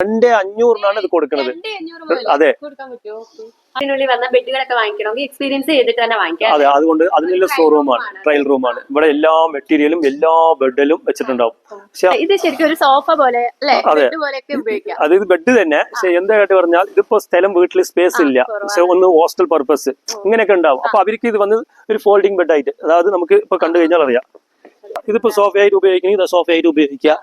2500 ഇത് കൊടുക്കുന്നത്. അതെ അതെ, അതുകൊണ്ട് അതിനുള്ള ഷോറൂമാണ്, ട്രയൽ റൂമാണ്. ഇവിടെ എല്ലാ മെറ്റീരിയലും എല്ലാ ബെഡിലും വെച്ചിട്ടുണ്ടാവും. ഇത് ശരിക്കും ഒരു സോഫ പോലെ അതെ, അത് ഇത് ബെഡ് തന്നെ. പക്ഷെ എന്തായിട്ട് പറഞ്ഞാൽ ഇതിപ്പോ സ്ഥലം വീട്ടിൽ സ്പേസ് ഇല്ല, പക്ഷെ ഒന്ന് ഹോസ്റ്റൽ പർപ്പസ് ഇങ്ങനെയൊക്കെ ഉണ്ടാവും. അപ്പൊ അവർക്ക് ഇത് വന്ന് ഒരു ഫോൾഡിംഗ് ബെഡ് ആയിട്ട്, അതായത് നമുക്ക് ഇപ്പൊ കണ്ടു കഴിഞ്ഞാൽ അറിയാം. ഇതിപ്പോ സോഫയായിട്ട് ഉപയോഗിക്കണമെങ്കിൽ സോഫയായിട്ട് ഉപയോഗിക്കാം.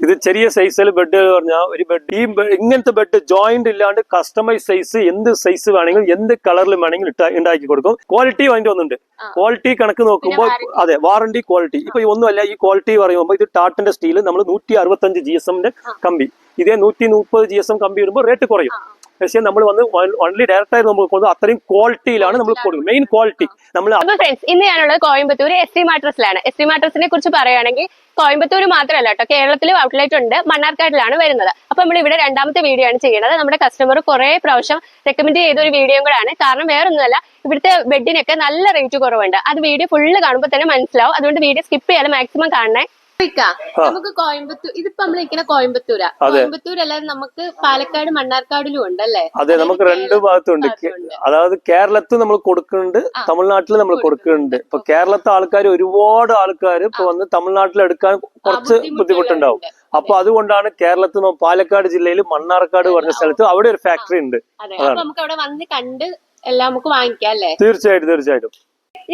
ഇത് ചെറിയ സൈസിൽ ബെഡ് പറഞ്ഞാൽ ഒരു ബെഡ്, ഈ ഇങ്ങനത്തെ ബെഡ് ജോയിന്റ് ഇല്ലാണ്ട് കസ്റ്റമൈസ് സൈസ് എന്ത് സൈസ് വേണമെങ്കിലും എന്ത് കളറിൽ വേണമെങ്കിലും ഉണ്ടാക്കി കൊടുക്കും. ക്വാളിറ്റി അതിന്റെ ഒന്നുണ്ട്. ക്വാളിറ്റി കണക്ക് നോക്കുമ്പോൾ അതെ, വാറണ്ടി ക്വാളിറ്റി. ഇപ്പൊ ഒന്നുമല്ല, ഈ ക്വാളിറ്റി പറയുമ്പോൾ ഇത് ടാറ്റന്റെ സ്റ്റീൽ നമ്മൾ 165 GSM കമ്പി, ഇതേ 130 GSM കമ്പി ഇടുമ്പോൾ റേറ്റ് കുറയും. പക്ഷേ നമ്മൾ വന്ന് ഓൺലി ഡയറക്റ്റ് ആയി നമുക്ക് അത്രയും ക്വാളിറ്റിയിലാണ് നമ്മൾ കൊടുക്കുന്നത്. മെയിൻ ക്വാളിറ്റി നമ്മൾ. ഇന്ന് ഞാനുള്ളത് കോയമ്പത്തൂർ ST മാട്രസിലാണ്. ST മാട്രസിനെ കുറിച്ച് പറയുകയാണെങ്കിൽ കോയമ്പത്തൂർ മാത്രമല്ല കേട്ടോ, കേരളത്തിലും ഔട്ട്ലെറ്റ് ഉണ്ട്, മണ്ണാർക്കാട്ടിലാണ് വരുന്നത്. അപ്പൊ നമ്മൾ ഇവിടെ രണ്ടാമത്തെ വീഡിയോ ആണ് ചെയ്യുന്നത്. നമ്മുടെ കസ്റ്റമർ കുറെ പ്രാവശ്യം റെക്കമെൻഡ് ചെയ്ത ഒരു വീഡിയോയും കൂടെ ആണ്. കാരണം വേറൊന്നുമല്ല, ഇവിടുത്തെ ബെഡിനൊക്കെ നല്ല റേറ്റ് കുറവുണ്ട്. അത് വീഡിയോ ഫുള്ള് കാണുമ്പോൾ തന്നെ മനസ്സിലാവും. അതുകൊണ്ട് വീഡിയോ സ്കിപ്പ് ചെയ്യാതെ മാക്സിമം കാണണേ. നമുക്ക് കോയമ്പത്തൂർ, ഇതിപ്പോ നമ്മൾ നിൽക്കുന്ന കോയമ്പത്തൂരാ. കോയമ്പത്തൂർ അല്ലാതെ നമുക്ക് പാലക്കാട് മണ്ണാർക്കാടിലും ഉണ്ടല്ലേ? അതെ, നമുക്ക് രണ്ട് ഭാഗത്തുണ്ട്. അതായത് കേരളത്തിൽ നമ്മൾ കൊടുക്കുന്നുണ്ട്, തമിഴ്നാട്ടിൽ നമ്മൾ കൊടുക്കുന്നുണ്ട്. ഇപ്പൊ കേരളത്തെ ആൾക്കാർ ഒരുപാട് ആൾക്കാർ ഇപ്പൊ വന്ന് തമിഴ്നാട്ടിൽ എടുക്കാൻ കുറച്ച് ബുദ്ധിമുട്ടുണ്ടാവും. അപ്പൊ അതുകൊണ്ടാണ് കേരളത്തിൽ നിന്ന് പാലക്കാട് ജില്ലയിൽ മണ്ണാർക്കാട് പറഞ്ഞ സ്ഥലത്ത് അവിടെ ഒരു ഫാക്ടറി ഉണ്ട്. നമുക്ക് അവിടെ വന്ന് കണ്ട് എല്ലാം നമുക്ക് വാങ്ങിക്കാം അല്ലേ? തീർച്ചയായിട്ടും തീർച്ചയായിട്ടും.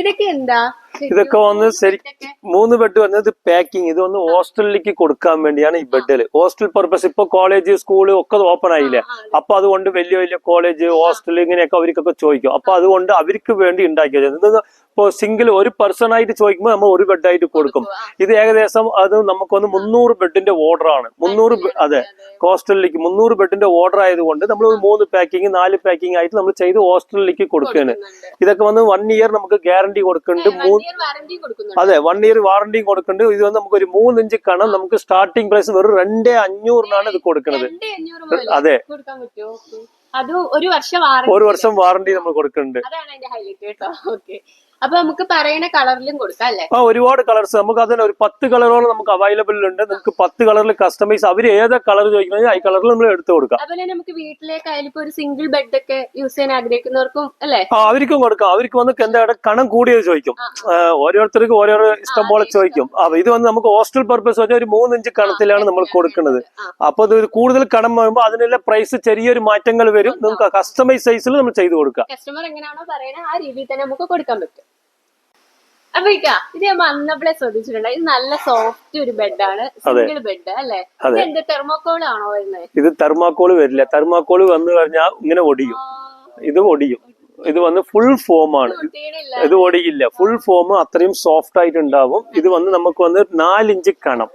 ഇതൊക്കെ എന്താ? ഇതൊക്കെ വന്ന് ശരിക്കും 3 ബെഡ് വന്നത് പാക്കിങ്, ഇത് വന്ന് ഹോസ്റ്റലിലേക്ക് കൊടുക്കാൻ വേണ്ടിയാണ് ഈ ബെഡില്. Hostel purpose. ഇപ്പൊ കോളേജ് സ്കൂള് ഒക്കെ ഓപ്പൺ ആയില്ലേ, അപ്പൊ അതുകൊണ്ട് വലിയ വലിയ കോളേജ് ഹോസ്റ്റൽ ഇങ്ങനെയൊക്കെ അവർക്കൊക്കെ ചോദിക്കും. അപ്പൊ അതുകൊണ്ട് അവർക്ക് വേണ്ടി ഉണ്ടാക്കിയത്. ഇപ്പൊ സിംഗിൾ ഒരു പേഴ്സൺ ആയിട്ട് ചോദിക്കുമ്പോൾ നമ്മൾ ഒരു ബെഡായിട്ട് കൊടുക്കും. ഇത് ഏകദേശം അത് നമുക്കൊന്ന് 300 ബെഡിന്റെ ഓർഡർ ആണ്. 300 അതെ, ഹോസ്റ്റലിലേക്ക് 300 ബെഡിന്റെ ഓർഡർ ആയതുകൊണ്ട് നമ്മൾ 3 പാക്കിങ് 4 പാക്കിങ് ആയിട്ട് നമ്മൾ ചെയ്ത് ഹോസ്റ്റലിലേക്ക് കൊടുക്കുകയാണ്. ഇതൊക്കെ വന്ന് 1 ഇയർ നമുക്ക് ഗ്യാരണ്ടി കൊടുക്കുന്നുണ്ട്. അതെ, 1 ഇയർ വാറണ്ടിയും കൊടുക്കുന്നുണ്ട്. ഇത് വന്ന് നമുക്ക് ഒരു 3 ഇഞ്ച് കണം നമുക്ക് സ്റ്റാർട്ടിംഗ് പ്രൈസ് വെറും 2500 ഇത് കൊടുക്കുന്നത്. അതെ, ഒരു വർഷം വാറണ്ടി നമ്മൾ കൊടുക്കുന്നുണ്ട്. അപ്പൊ നമുക്ക് പറയുന്ന കളറിലും കൊടുക്കാം അല്ലേ? ഒരുപാട് കളേഴ്സ് നമുക്ക് അതിന് ഒരു 10 കളറോളം നമുക്ക് അവൈലബിൾ ഉണ്ട്. നമുക്ക് 10 കളറിൽ കസ്റ്റമൈസ് അവർ ഏതാ കളർ ചോദിക്കുന്നത് ആ കളറിൽ നമ്മൾ എടുത്തു കൊടുക്കാം. അതുപോലെ നമുക്ക് വീട്ടിലേക്കായാലും ഇപ്പൊ ഒരു സിംഗിൾ ബെഡ് ഒക്കെ യൂസ് ചെയ്യാൻ ആഗ്രഹിക്കുന്നവർക്കും അല്ലേ? അവർക്കും കൊടുക്കാം. അവർക്ക് വന്ന് എന്താ കണം കൂടിയത് ചോദിക്കും. ഓരോരുത്തർക്ക് ഓരോരോ ഇഷ്ടം പോലെ ചോദിക്കും. ഇത് വന്ന് നമുക്ക് ഹോസ്റ്റൽ പർപ്പസ് വെച്ചാൽ ഒരു 3 ഇഞ്ച് കണത്തിലാണ് നമ്മൾ കൊടുക്കുന്നത്. അപ്പൊ ഇത് കൂടുതൽ കണം വരുമ്പോൾ അതിനുള്ള പ്രൈസ് ചെറിയൊരു മാറ്റങ്ങൾ വരും. നമുക്ക് കസ്റ്റമൈസ് സൈസിൽ നമ്മൾ ചെയ്ത് കൊടുക്കാം. കസ്റ്റമർ എങ്ങനെയാണോ പറയുന്നത് ആ രീതിയിൽ തന്നെ നമുക്ക് കൊടുക്കാൻ പറ്റും. അപ്പൊ ഇത് ഞാൻ വന്നപ്പോഴേ ശ്രദ്ധിച്ചിട്ടുണ്ട്, ഇത് നല്ല സോഫ്റ്റ് ഒരു ബെഡാണ്, സിംഗിൾ ബെഡ് അല്ലേ? എന്ത് തെർമോക്കോൾ ആണോ വരുന്നത്? ഇത് തെർമാക്കോള് വരില്ല. തെർമാക്കോള് വന്നു കഴിഞ്ഞാൽ ഇങ്ങനെ ഒടിയും. ഇത് ഒടിയും. ഇത് വന്ന് ഫുൾ ഫോം ആണ്. ഇത് ഒടിയില്ല. ഫുൾ ഫോം അത്രയും സോഫ്റ്റ് ആയിട്ട് ഉണ്ടാവും. ഇത് വന്ന് നമുക്ക് വന്ന് 4 ഇഞ്ച് കണം,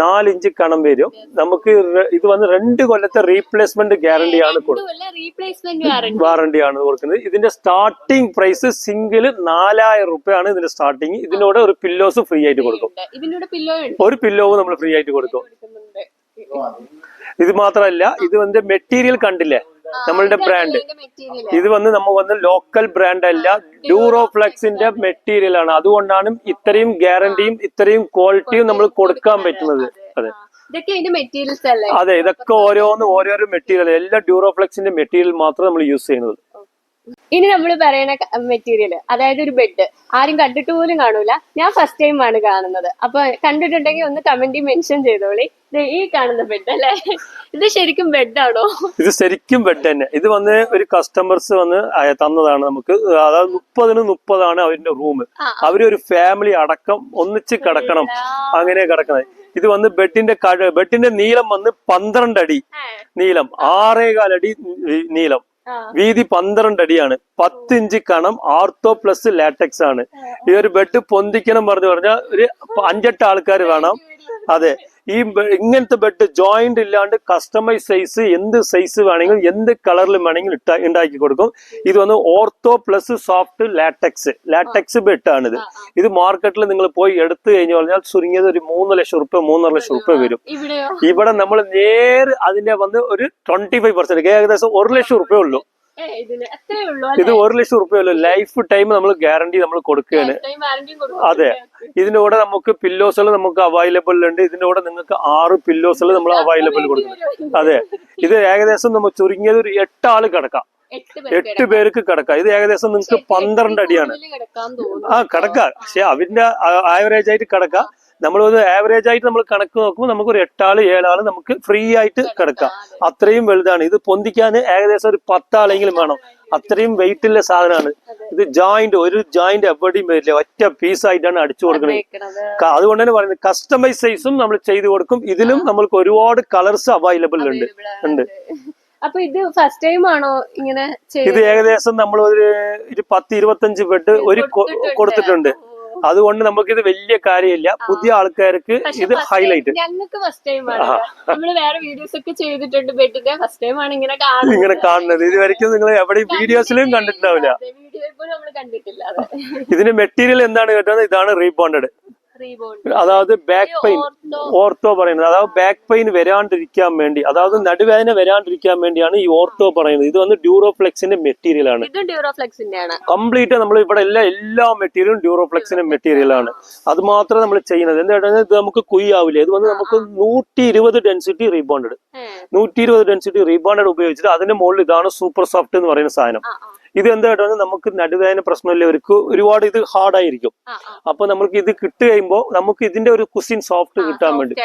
4 ഇഞ്ച് കണം വരും. നമുക്ക് ഇത് വന്ന് 2 കൊല്ലത്തെ റീപ്ലേസ്മെന്റ് ഗ്യാരണ്ടി ആണ് വാറണ്ടി ആണ് കൊടുക്കുന്നത്. ഇതിന്റെ സ്റ്റാർട്ടിംഗ് പ്രൈസ് സിംഗിൾ 4000 രൂപയാണ് ഇതിന്റെ സ്റ്റാർട്ടിങ്. ഇതിനോട് ഒരു പില്ലോസ് ഫ്രീ ആയിട്ട് കൊടുക്കും. ഒരു പില്ലോവും നമ്മൾ ഫ്രീ ആയിട്ട് കൊടുക്കും. ഇത് മാത്രമല്ല, ഇത് വന്ന് മെറ്റീരിയൽ കണ്ടില്ലേ, നമ്മളുടെ ബ്രാൻഡ്. ഇത് വന്ന് നമ്മൾ വന്ന് ലോക്കൽ ബ്രാൻഡ് അല്ല, ഡ്യൂറോഫ്ലെക്സിന്റെ മെറ്റീരിയൽ ആണ്. അതുകൊണ്ടാണ് ഇത്രയും ഗ്യാരണ്ടിയും ഇത്രയും ക്വാളിറ്റിയും നമ്മൾ കൊടുക്കാൻ പറ്റുന്നത്. അതെ അതെ, ഇതൊക്കെ ഓരോരോ മെറ്റീരിയൽ, എല്ലാ ഡ്യൂറോഫ്ലെക്സിന്റെ മെറ്റീരിയൽ മാത്രം നമ്മൾ യൂസ് ചെയ്യുന്നത്. ഇനി നമ്മൾ പറയുന്ന മെറ്റീരിയൽ, അതായത് ഒരു ബെഡ് ആരും കണ്ടിട്ട് പോലും കാണൂല. ഞാൻ ഫസ്റ്റ് ടൈം ആണ് കാണുന്നത്. അപ്പൊ കണ്ടിട്ടുണ്ടെങ്കിൽ ഒന്ന് കമന്റിൽ മെൻഷൻ ചെയ്തോളി. ഈ കാണുന്ന ബെഡ് അല്ലേ, ഇത് ശരിക്കും ബെഡാണോ? ഇത് ശരിക്കും ബെഡ് തന്നെ. ഇത് വന്ന് ഒരു കസ്റ്റമേഴ്സ് വന്ന് തന്നതാണ് നമുക്ക്. അതായത് 30-30 അവരുടെ റൂം. അവരൊരു ഫാമിലി അടക്കം ഒന്നിച്ച് കിടക്കണം, അങ്ങനെ കിടക്കണത്. ഇത് വന്ന് ബെഡിന്റെ നീളം വന്ന് 12 അടി നീളം, 6.25 അടി നീളം, വീതി 12 അടിയാണ്, 10 ഇഞ്ച് കണം, ആർത്തോ പ്ലസ് ലാറ്റക്സ് ആണ്. ഈ ഒരു ബെഡ് പൊന്തിക്കണം പറഞ്ഞാൽ ഒരു 5-8 ആൾക്കാർ വേണം. അതെ, ഈ ഇങ്ങനത്തെ ബെഡ് ജോയിന്റ് ഇല്ലാണ്ട് കസ്റ്റമൈസ് സൈസ് എന്ത് സൈസ് വേണമെങ്കിലും എന്ത് കളറിൽ വേണമെങ്കിലും ഉണ്ടാക്കി കൊടുക്കും. ഇത് വന്ന് ortho plus soft latex bed ആണിത്. ഇത് മാർക്കറ്റിൽ നിങ്ങൾ പോയി എടുത്തു കഴിഞ്ഞു പറഞ്ഞാൽ ചുരുങ്ങിയത് ഒരു 3 ലക്ഷം രൂപ 3.5 ലക്ഷം രൂപ വരും. ഇവിടെ നമ്മൾ നേരെ അതിന്റെ വന്ന് ഒരു 25%, ഏകദേശം 1 ലക്ഷം രൂപ ഉള്ളൂ. ഇത് 1,00,000 രൂപയല്ലോ. ലൈഫ് ടൈം നമ്മൾ ഗ്യാരണ്ടി നമ്മൾ കൊടുക്കുകയാണ്. അതെ, ഇതിന്റെ കൂടെ നമുക്ക് പില്ലോസുകൾ നമുക്ക് അവൈലബിൾ ഉണ്ട്. ഇതിന്റെ കൂടെ നിങ്ങൾക്ക് 6 പില്ലോസുകൾ നമ്മൾ അവൈലബിൾ കൊടുക്കുന്നത്. അതെ, ഇത് ഏകദേശം നമ്മൾ ചുരുങ്ങിയത് ഒരു 8 ആള് കിടക്കാം, 8 പേർക്ക് കിടക്കാം. ഇത് ഏകദേശം നിങ്ങൾക്ക് 12 അടിയാണ്. കിടക്കാം. പക്ഷെ അവരുടെ ആവറേജ് ആയിട്ട് കിടക്കാം. നമ്മളൊരു ആവറേജ് ആയിട്ട് നമ്മൾ കണക്ക് നോക്കുമ്പോൾ നമുക്ക് ഒരു 8 ആള് 7 ആള് നമുക്ക് ഫ്രീ ആയിട്ട് കിടക്കാം. അത്രയും വലുതാണ്. ഇത് പൊന്തിക്കാൻ ഏകദേശം ഒരു 10 ആളെങ്കിലും വേണം. അത്രയും വെയിറ്റ് ഉള്ള സാധനമാണ് ഇത്. ഒരു ജോയിന്റ് എവിടെയും വരില്ല, ഒറ്റ പീസ് ആയിട്ടാണ് അടിച്ചു കൊടുക്കുന്നത്. അതുകൊണ്ട് തന്നെ പറയുന്നത് കസ്റ്റമൈസ് സൈസും നമ്മൾ ചെയ്തു കൊടുക്കും. ഇതിലും നമ്മൾക്ക് ഒരുപാട് കളേഴ്സ് അവൈലബിൾ ഉണ്ട്. അപ്പൊ ഇത് ഫസ്റ്റ് ടൈം ആണോ ഇങ്ങനെ? ഇത് ഏകദേശം നമ്മൾ ഒരു 10-25 ബെഡ് കൊടുത്തിട്ടുണ്ട്. അതുകൊണ്ട് നമുക്ക് ഇത് വലിയ കാര്യമില്ല. പുതിയ ആൾക്കാർക്ക് ഇത് ഹൈലൈറ്റ്. ഞങ്ങൾക്ക് ഫസ്റ്റ് ടൈം ആണ്. നമ്മള് വേറെ വീഡിയോസ് ഒക്കെ ചെയ്തിട്ടുണ്ട് ബെഡിന്റെ. ഫസ്റ്റ് ടൈം ആണ് ഇങ്ങനെ കാണുന്നത്. ഇതുവരെയ്ക്കും നിങ്ങൾ എവിടെയും വീഡിയോസിലും കണ്ടിട്ടുണ്ടാവില്ല. ഇതിന്റെ മെറ്റീരിയൽ എന്താണ് കേട്ടത്? ഇതാണ് റീബോണ്ടഡ്. അതായത് ബാക്ക് പെയിൻ, ഓർത്തോ പറയുന്നത്. അതായത് ബാക്ക് പെയിൻ വരാണ്ടിരിക്കാൻ വേണ്ടി, അതായത് നടുവേദന വരാണ്ടിരിക്കാൻ വേണ്ടിയാണ് ഈ ഓർത്തോ പറയുന്നത്. ഇത് വന്ന് ഡ്യൂറോഫ്ലെക്സിന്റെ മെറ്റീരിയൽ ആണ്. കംപ്ലീറ്റ് നമ്മൾ ഇവിടെ എല്ലാ മെറ്റീരിയലും ഡ്യൂറോഫ്ലെക്സിന്റെ മെറ്റീരിയൽ ആണ്. അത് മാത്രമേ നമ്മൾ ചെയ്യുന്നത്. എന്താ ഇത് നമുക്ക് കുയ്യാവില്ല. ഇത് വന്ന് നമുക്ക് 120 ഡെൻസിറ്റി റീബോണ്ടഡ്, 120 ഡെൻസിറ്റി റീബോണ്ടഡ് ഉപയോഗിച്ചിട്ട് അതിന്റെ മുകളിൽ ഇതാണ് സൂപ്പർ സോഫ്റ്റ് എന്ന് പറയുന്ന സാധനം. ഇത് എന്താ കേട്ടോ, നമുക്ക് നടുവേദന പ്രശ്നമില്ലവർക്ക് ഒരുപാട് ഇത് ഹാർഡായിരിക്കും. അപ്പൊ നമുക്ക് ഇത് കിട്ടി കഴിയുമ്പോൾ നമുക്ക് ഇതിന്റെ ഒരു കുസിൻ സോഫ്റ്റ് കിട്ടാൻ വേണ്ടി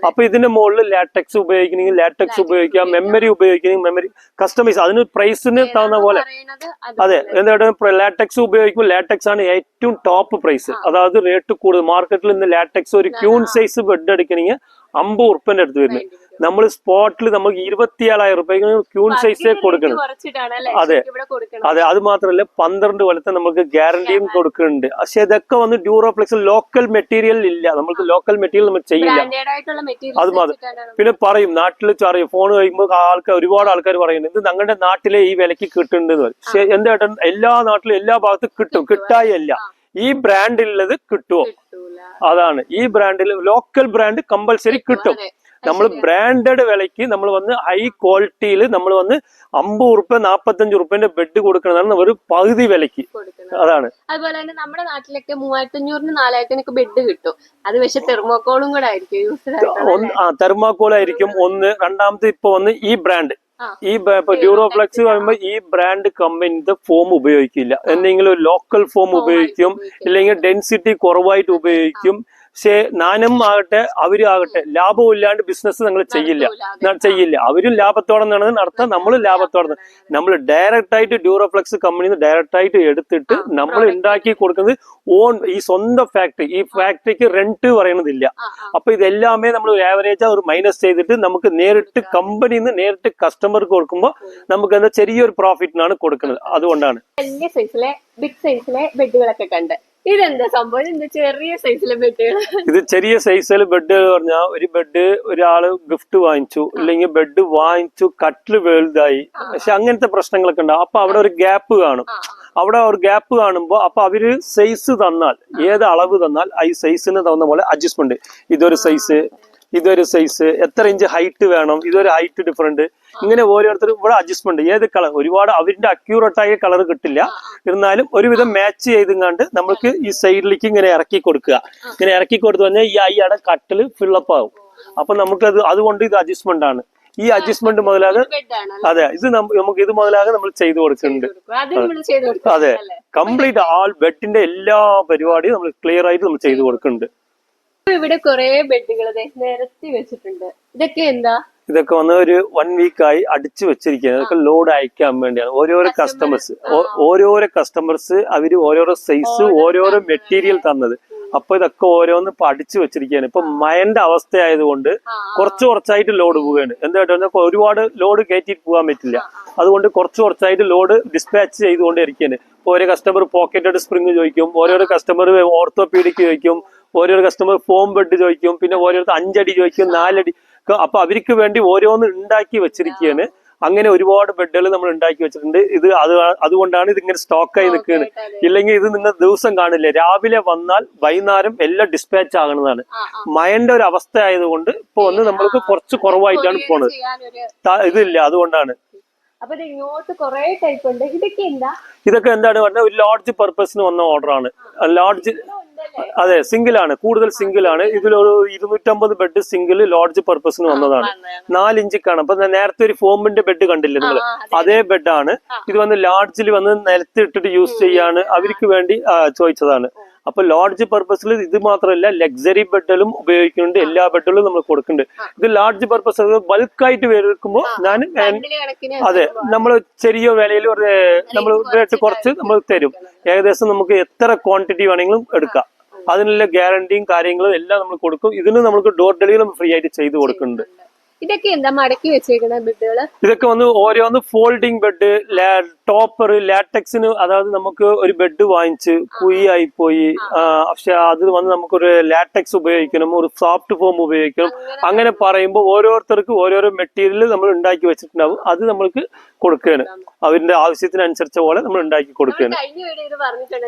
അപ്പൊ ഇതിന്റെ മുകളിൽ ലാറ്റക്സ് ഉപയോഗിക്കണമെങ്കിൽ ലാറ്റക്സ് ഉപയോഗിക്കാം, മെമ്മറി ഉപയോഗിക്കണമെങ്കിൽ മെമ്മറി കസ്റ്റമൈസ്. അതിന് പ്രൈസിന് തന്ന പോലെ. അതെ, എന്താ ലാറ്റക്സ് ഉപയോഗിക്കുമ്പോൾ ലാറ്റക്സ് ആണ് ഏറ്റവും ടോപ്പ് പ്രൈസ്. അതായത് റേറ്റ് കൂടുതൽ. മാർക്കറ്റിൽ നിന്ന് ലാറ്റക്സ് ഒരു ക്യൂൺ സൈസ് ബെഡ് എടുക്കണമെങ്കിൽ 50 ഉറുപ്പിന്റെ അടുത്ത് വരുന്നത്. നമ്മൾ സ്പോട്ടിൽ നമുക്ക് 27,000 രൂപയ്ക്ക് ക്യൂൺ സൈസേ കൊടുക്കണം. അതെ, അത് മാത്രമല്ല 12 കൊല്ലത്തെ നമുക്ക് ഗ്യാരണ്ടിയും കൊടുക്കുന്നുണ്ട്. പക്ഷെ ഇതൊക്കെ വന്ന് ഡ്യൂറോഫ്ലെക്സ് ലോക്കൽ മെറ്റീരിയൽ ഇല്ല. നമുക്ക് ലോക്കൽ മെറ്റീരിയൽ നമ്മൾ ചെയ്യില്ല. അത് മാത്രം. പിന്നെ പറയും നാട്ടിൽ അറിയും, ഫോൺ കഴിയുമ്പോൾ ഒരുപാട് ആൾക്കാർ പറയുന്നത് ഇത് ഞങ്ങളുടെ നാട്ടിലെ ഈ വിലക്ക് കിട്ടുന്നുണ്ട്. പക്ഷെ എന്താ എല്ലാ നാട്ടിലും എല്ലാ ഭാഗത്തും കിട്ടും, കിട്ടായല്ല. ഈ ബ്രാൻഡിലുള്ളത് കിട്ടുമോ? അതാണ് ഈ ബ്രാൻഡിൽ ലോക്കൽ ബ്രാൻഡ് കമ്പൽസറി കിട്ടും. നമ്മൾ ബ്രാൻഡഡ് വിലയ്ക്ക് നമ്മൾ വന്ന് ഹൈ ക്വാളിറ്റിയിൽ നമ്മൾ വന്ന് 50 ഉറുപ്പ്യ 45 ഉറുപ്പ്യന്റെ ബെഡ് കൊടുക്കുന്നതാണ് ഒരു പകുതി വിലക്ക്. അതാണ്. അതുപോലെ തന്നെ നമ്മുടെ നാട്ടിലൊക്കെ 3500-ന് 4000-നൊക്കെ ബെഡ് കിട്ടും. അത് പക്ഷെ തെർമോക്കോളും കൂടെ ആയിരിക്കും. തെർമോക്കോൾ ആയിരിക്കും ഒന്ന്. രണ്ടാമത്തെ ഇപ്പൊ വന്ന് ഈ ബ്രാൻഡ്, ഈ ഡ്യൂറോഫ്ലെക്സ് പറയുമ്പോൾ ഈ ബ്രാൻഡ് കമ്പനിന്റെ ഫോം ഉപയോഗിക്കില്ല. എന്തെങ്കിലും ഒരു ലോക്കൽ ഫോം ഉപയോഗിക്കും, ഇല്ലെങ്കിൽ ഡെൻസിറ്റി കുറവായിട്ട് ഉപയോഗിക്കും. പക്ഷെ നാനും ആകട്ടെ അവരും ആകട്ടെ ലാഭവും ഇല്ലാണ്ട് ബിസിനസ് നിങ്ങൾ ചെയ്യില്ല. അവരും ലാഭത്തോടെ നടത്താം, നമ്മളും ലാഭത്തോടെ. നമ്മൾ ഡയറക്റ്റ് ആയിട്ട് ഡ്യൂറോഫ്ലെക്സ് കമ്പനിന്ന് ഡയറക്റ്റ് ആയിട്ട് എടുത്തിട്ട് നമ്മൾ ഉണ്ടാക്കി കൊടുക്കുന്നത് ഓൺ ഈ സ്വന്തം ഫാക്ടറി. ഈ ഫാക്ടറിക്ക് റെന്റ് പറയുന്നതില്ല. അപ്പൊ ഇതെല്ലാമേ നമ്മൾ ആവറേജ് ഒരു മൈനസ് ചെയ്തിട്ട് നമുക്ക് നേരിട്ട് കമ്പനിന്ന് നേരിട്ട് കസ്റ്റമർക്ക് കൊടുക്കുമ്പോൾ നമുക്ക് എന്താ ചെറിയൊരു പ്രോഫിറ്റിനാണ് കൊടുക്കുന്നത്. അതുകൊണ്ടാണ് വലിയ സൈസിലെ ബിഗ് സൈസിലെ ബെഡുകളൊക്കെ കണ്ട്. ഇതെന്താ സംഭവം? ചെറിയ സൈസിലെ ബെഡുകൾ. ഇത് ചെറിയ സൈസിലെ ബെഡ് പറഞ്ഞാൽ ഒരു ബെഡ് ഒരാള് ഗിഫ്റ്റ് വാങ്ങിച്ചു, അല്ലെങ്കിൽ ബെഡ് വാങ്ങിച്ചു കട്ടില് വലുതായി, പക്ഷെ അങ്ങനത്തെ പ്രശ്നങ്ങളൊക്കെ ഉണ്ടാവും. അപ്പൊ അവിടെ ഒരു ഗ്യാപ്പ് കാണും. അവിടെ ഒരു ഗ്യാപ്പ് കാണുമ്പോൾ അപ്പൊ അവര് സൈസ് തന്നാൽ, ഏത് അളവ് തന്നാൽ ഈ സൈസിന് തന്ന പോലെ അഡ്ജസ്റ്റ്മെന്റ്. ഇതൊരു സൈസ് എത്ര ഇഞ്ച് ഹൈറ്റ് വേണം, ഇതൊരു ഹൈറ്റ് ഡിഫറെന്റ്, ഇങ്ങനെ ഓരോരുത്തരും ഇവിടെ അഡ്ജസ്റ്റ്മെന്റ്. ഏത് കളർ ഒരുപാട് അവരുടെ അക്യൂറേറ്റ് ആയ കളർ കിട്ടില്ല, എന്നാലും ഒരുവിധം മാച്ച് ചെയ്തുകൊണ്ട് നമുക്ക് ഈ സൈഡിലേക്ക് ഇങ്ങനെ ഇറക്കി കൊടുക്കുക. ഇങ്ങനെ ഇറക്കി കൊടുത്തു കഴിഞ്ഞാൽ ഈ അയ്യടെ കട്ടില് ഫില്ലപ്പ് ആവും. അപ്പൊ നമുക്കത് അതുകൊണ്ട് ഇത് അഡ്ജസ്റ്റ്മെന്റ് ആണ്. ഈ അഡ്ജസ്റ്റ്മെന്റ് മുതലാകെ അതെ ഇത് നമുക്ക് ഇത് മുതലാകെ നമ്മൾ ചെയ്തു കൊടുക്കുന്നുണ്ട്. അതെ, കംപ്ലീറ്റ് ആൾ ബെഡിന്റെ എല്ലാ പരിപാടിയും നമ്മൾ ക്ലിയർ ആയിട്ട് നമ്മൾ ചെയ്തു കൊടുക്കുന്നുണ്ട്. ഇവിടെ കുറെ ബെഡുകൾ നിരത്തി വെച്ചിട്ടുണ്ട്. ഇതൊക്കെ എന്താ? ഇതൊക്കെ വന്ന് ഒരു 1 വീക്കായി അടിച്ചു വെച്ചിരിക്കുകയാണ്. ഇതൊക്കെ ലോഡ് അയക്കാൻ വേണ്ടിയാണ്. ഓരോരോ കസ്റ്റമേഴ്സ് അവര് ഓരോരോ സൈസ് ഓരോരോ മെറ്റീരിയൽ തന്നത്. അപ്പൊ ഇതൊക്കെ ഓരോന്ന് ഇപ്പൊ അടിച്ചു വെച്ചിരിക്കുകയാണ്. ഇപ്പൊ മഴന്റെ അവസ്ഥയായതുകൊണ്ട് കുറച്ചായിട്ട് ലോഡ് പോവുകയാണ്. എന്താ ഒരുപാട് ലോഡ് കയറ്റിട്ട് പോകാൻ പറ്റില്ല. അതുകൊണ്ട് കുറച്ചായിട്ട് ലോഡ് ഡിസ്പാച്ച് ചെയ്തുകൊണ്ടിരിക്കുകയാണ്. ഇപ്പൊ ഓരോ കസ്റ്റമർ പോക്കറ്റഡ് സ്പ്രിങ് ചോദിക്കും, ഓരോരോ കസ്റ്റമർ ഓർത്തോപീഡിക് ചോദിക്കും, ഓരോരോ കസ്റ്റമർ ഫോം ബെഡ് ചോദിക്കും, പിന്നെ ഓരോരുത്തർ 5 അടി ചോദിക്കും, 4 അടി. അപ്പൊ അവർക്ക് വേണ്ടി ഓരോന്ന് ഉണ്ടാക്കി വെച്ചിരിക്കുകയാണ്. അങ്ങനെ ഒരുപാട് ബെഡുകൾ നമ്മൾ ഉണ്ടാക്കി വെച്ചിട്ടുണ്ട്. അതുകൊണ്ടാണ് ഇതിങ്ങനെ സ്റ്റോക്കായി നിൽക്കുന്നത്. ഇല്ലെങ്കിൽ ഇത് നിങ്ങൾ ദിവസം കാണില്ല. രാവിലെ വന്നാൽ വൈകുന്നേരം എല്ലാം ഡിസ്പാച്ച് ആകുന്നതാണ്. മഴന്റെ ഒരു അവസ്ഥ ആയതുകൊണ്ട് ഇപ്പൊ വന്ന് നമ്മൾക്ക് കുറച്ച് കുറവായിട്ടാണ് പോണത്. ഇതില്ല, അതുകൊണ്ടാണ്. അപ്പൊ ഇത് ഇങ്ങോട്ട് കുറെ ടൈപ്പ് ഉണ്ട്. ഇതൊക്കെ എന്താണ് പറഞ്ഞാൽ ഒരു ലാർജ് പർപ്പസിന് വന്ന ഓർഡർ ആണ്. ലാർജ് അതെ, സിംഗിൾ ആണ്, കൂടുതൽ സിംഗിൾ ആണ്. ഇതിലൊരു 250 ബെഡ് സിംഗിൾ ലാർജ് പർപ്പസിന് വന്നതാണ്. 4 ഇഞ്ച് കാണാം. അപ്പൊ നേരത്തെ ഒരു ഫോമിന്റെ ബെഡ് കണ്ടില്ലേ നിങ്ങൾ, അതേ ബെഡാണ് ഇത്. വന്ന് ലാർജിൽ വന്ന് നിലത്ത് ഇട്ടിട്ട് യൂസ് ചെയ്യാണ് അവർക്ക് വേണ്ടി ചോദിച്ചതാണ്. അപ്പൊ ലാർജ് പർപ്പസിൽ ഇത് മാത്രമല്ല, ലക്സറി ബെഡിലും ഉപയോഗിക്കുന്നുണ്ട്, എല്ലാ ബെഡിലും നമ്മൾ കൊടുക്കുന്നുണ്ട്. ഇത് ലാർജ് പർപ്പസ് ബൾക്കായിട്ട് വരുമ്പോൾ ഞാൻ അതെ, നമ്മൾ ചെറിയ വിലയിൽ ഒരു നമ്മൾ റേറ്റ് കുറച്ച് നമ്മൾ തരും. ഏകദേശം നമുക്ക് എത്ര ക്വാണ്ടിറ്റി വേണമെങ്കിലും എടുക്കാം. അതിനുള്ള ഗ്യാരണ്ടിയും കാര്യങ്ങളും എല്ലാം നമ്മൾ കൊടുക്കും. ഇതിന് നമുക്ക് ഡോർ ഡെലിവറി ഫ്രീ ആയിട്ട് ചെയ്ത് കൊടുക്കുന്നുണ്ട്. ഇതൊക്കെ എന്താ മടക്കി വെച്ചേക്കുന്ന ബെഡുകള്? ഇതൊക്കെ വന്ന് ഓരോന്ന് ഫോൾഡിംഗ് ബെഡ്, ടോപ്പർ, ലാറ്റക്സിന്. അതായത് നമുക്ക് ഒരു ബെഡ് വാങ്ങിച്ച് കുഴിയായി പോയി, പക്ഷെ അത് വന്ന് നമുക്കൊരു ലാറ്റക്സ് ഉപയോഗിക്കണം, ഒരു സോഫ്റ്റ് ഫോം ഉപയോഗിക്കണം. അങ്ങനെ പറയുമ്പോൾ ഓരോരുത്തർക്ക് ഓരോരോ മെറ്റീരിയൽ നമ്മൾ ഉണ്ടാക്കി വെച്ചിട്ടുണ്ടാവും. അത് നമ്മൾക്ക് കൊടുക്കുകയാണ്, അവരുടെ ആവശ്യത്തിനനുസരിച്ച പോലെ നമ്മൾ ഉണ്ടാക്കി കൊടുക്കുകയാണ്.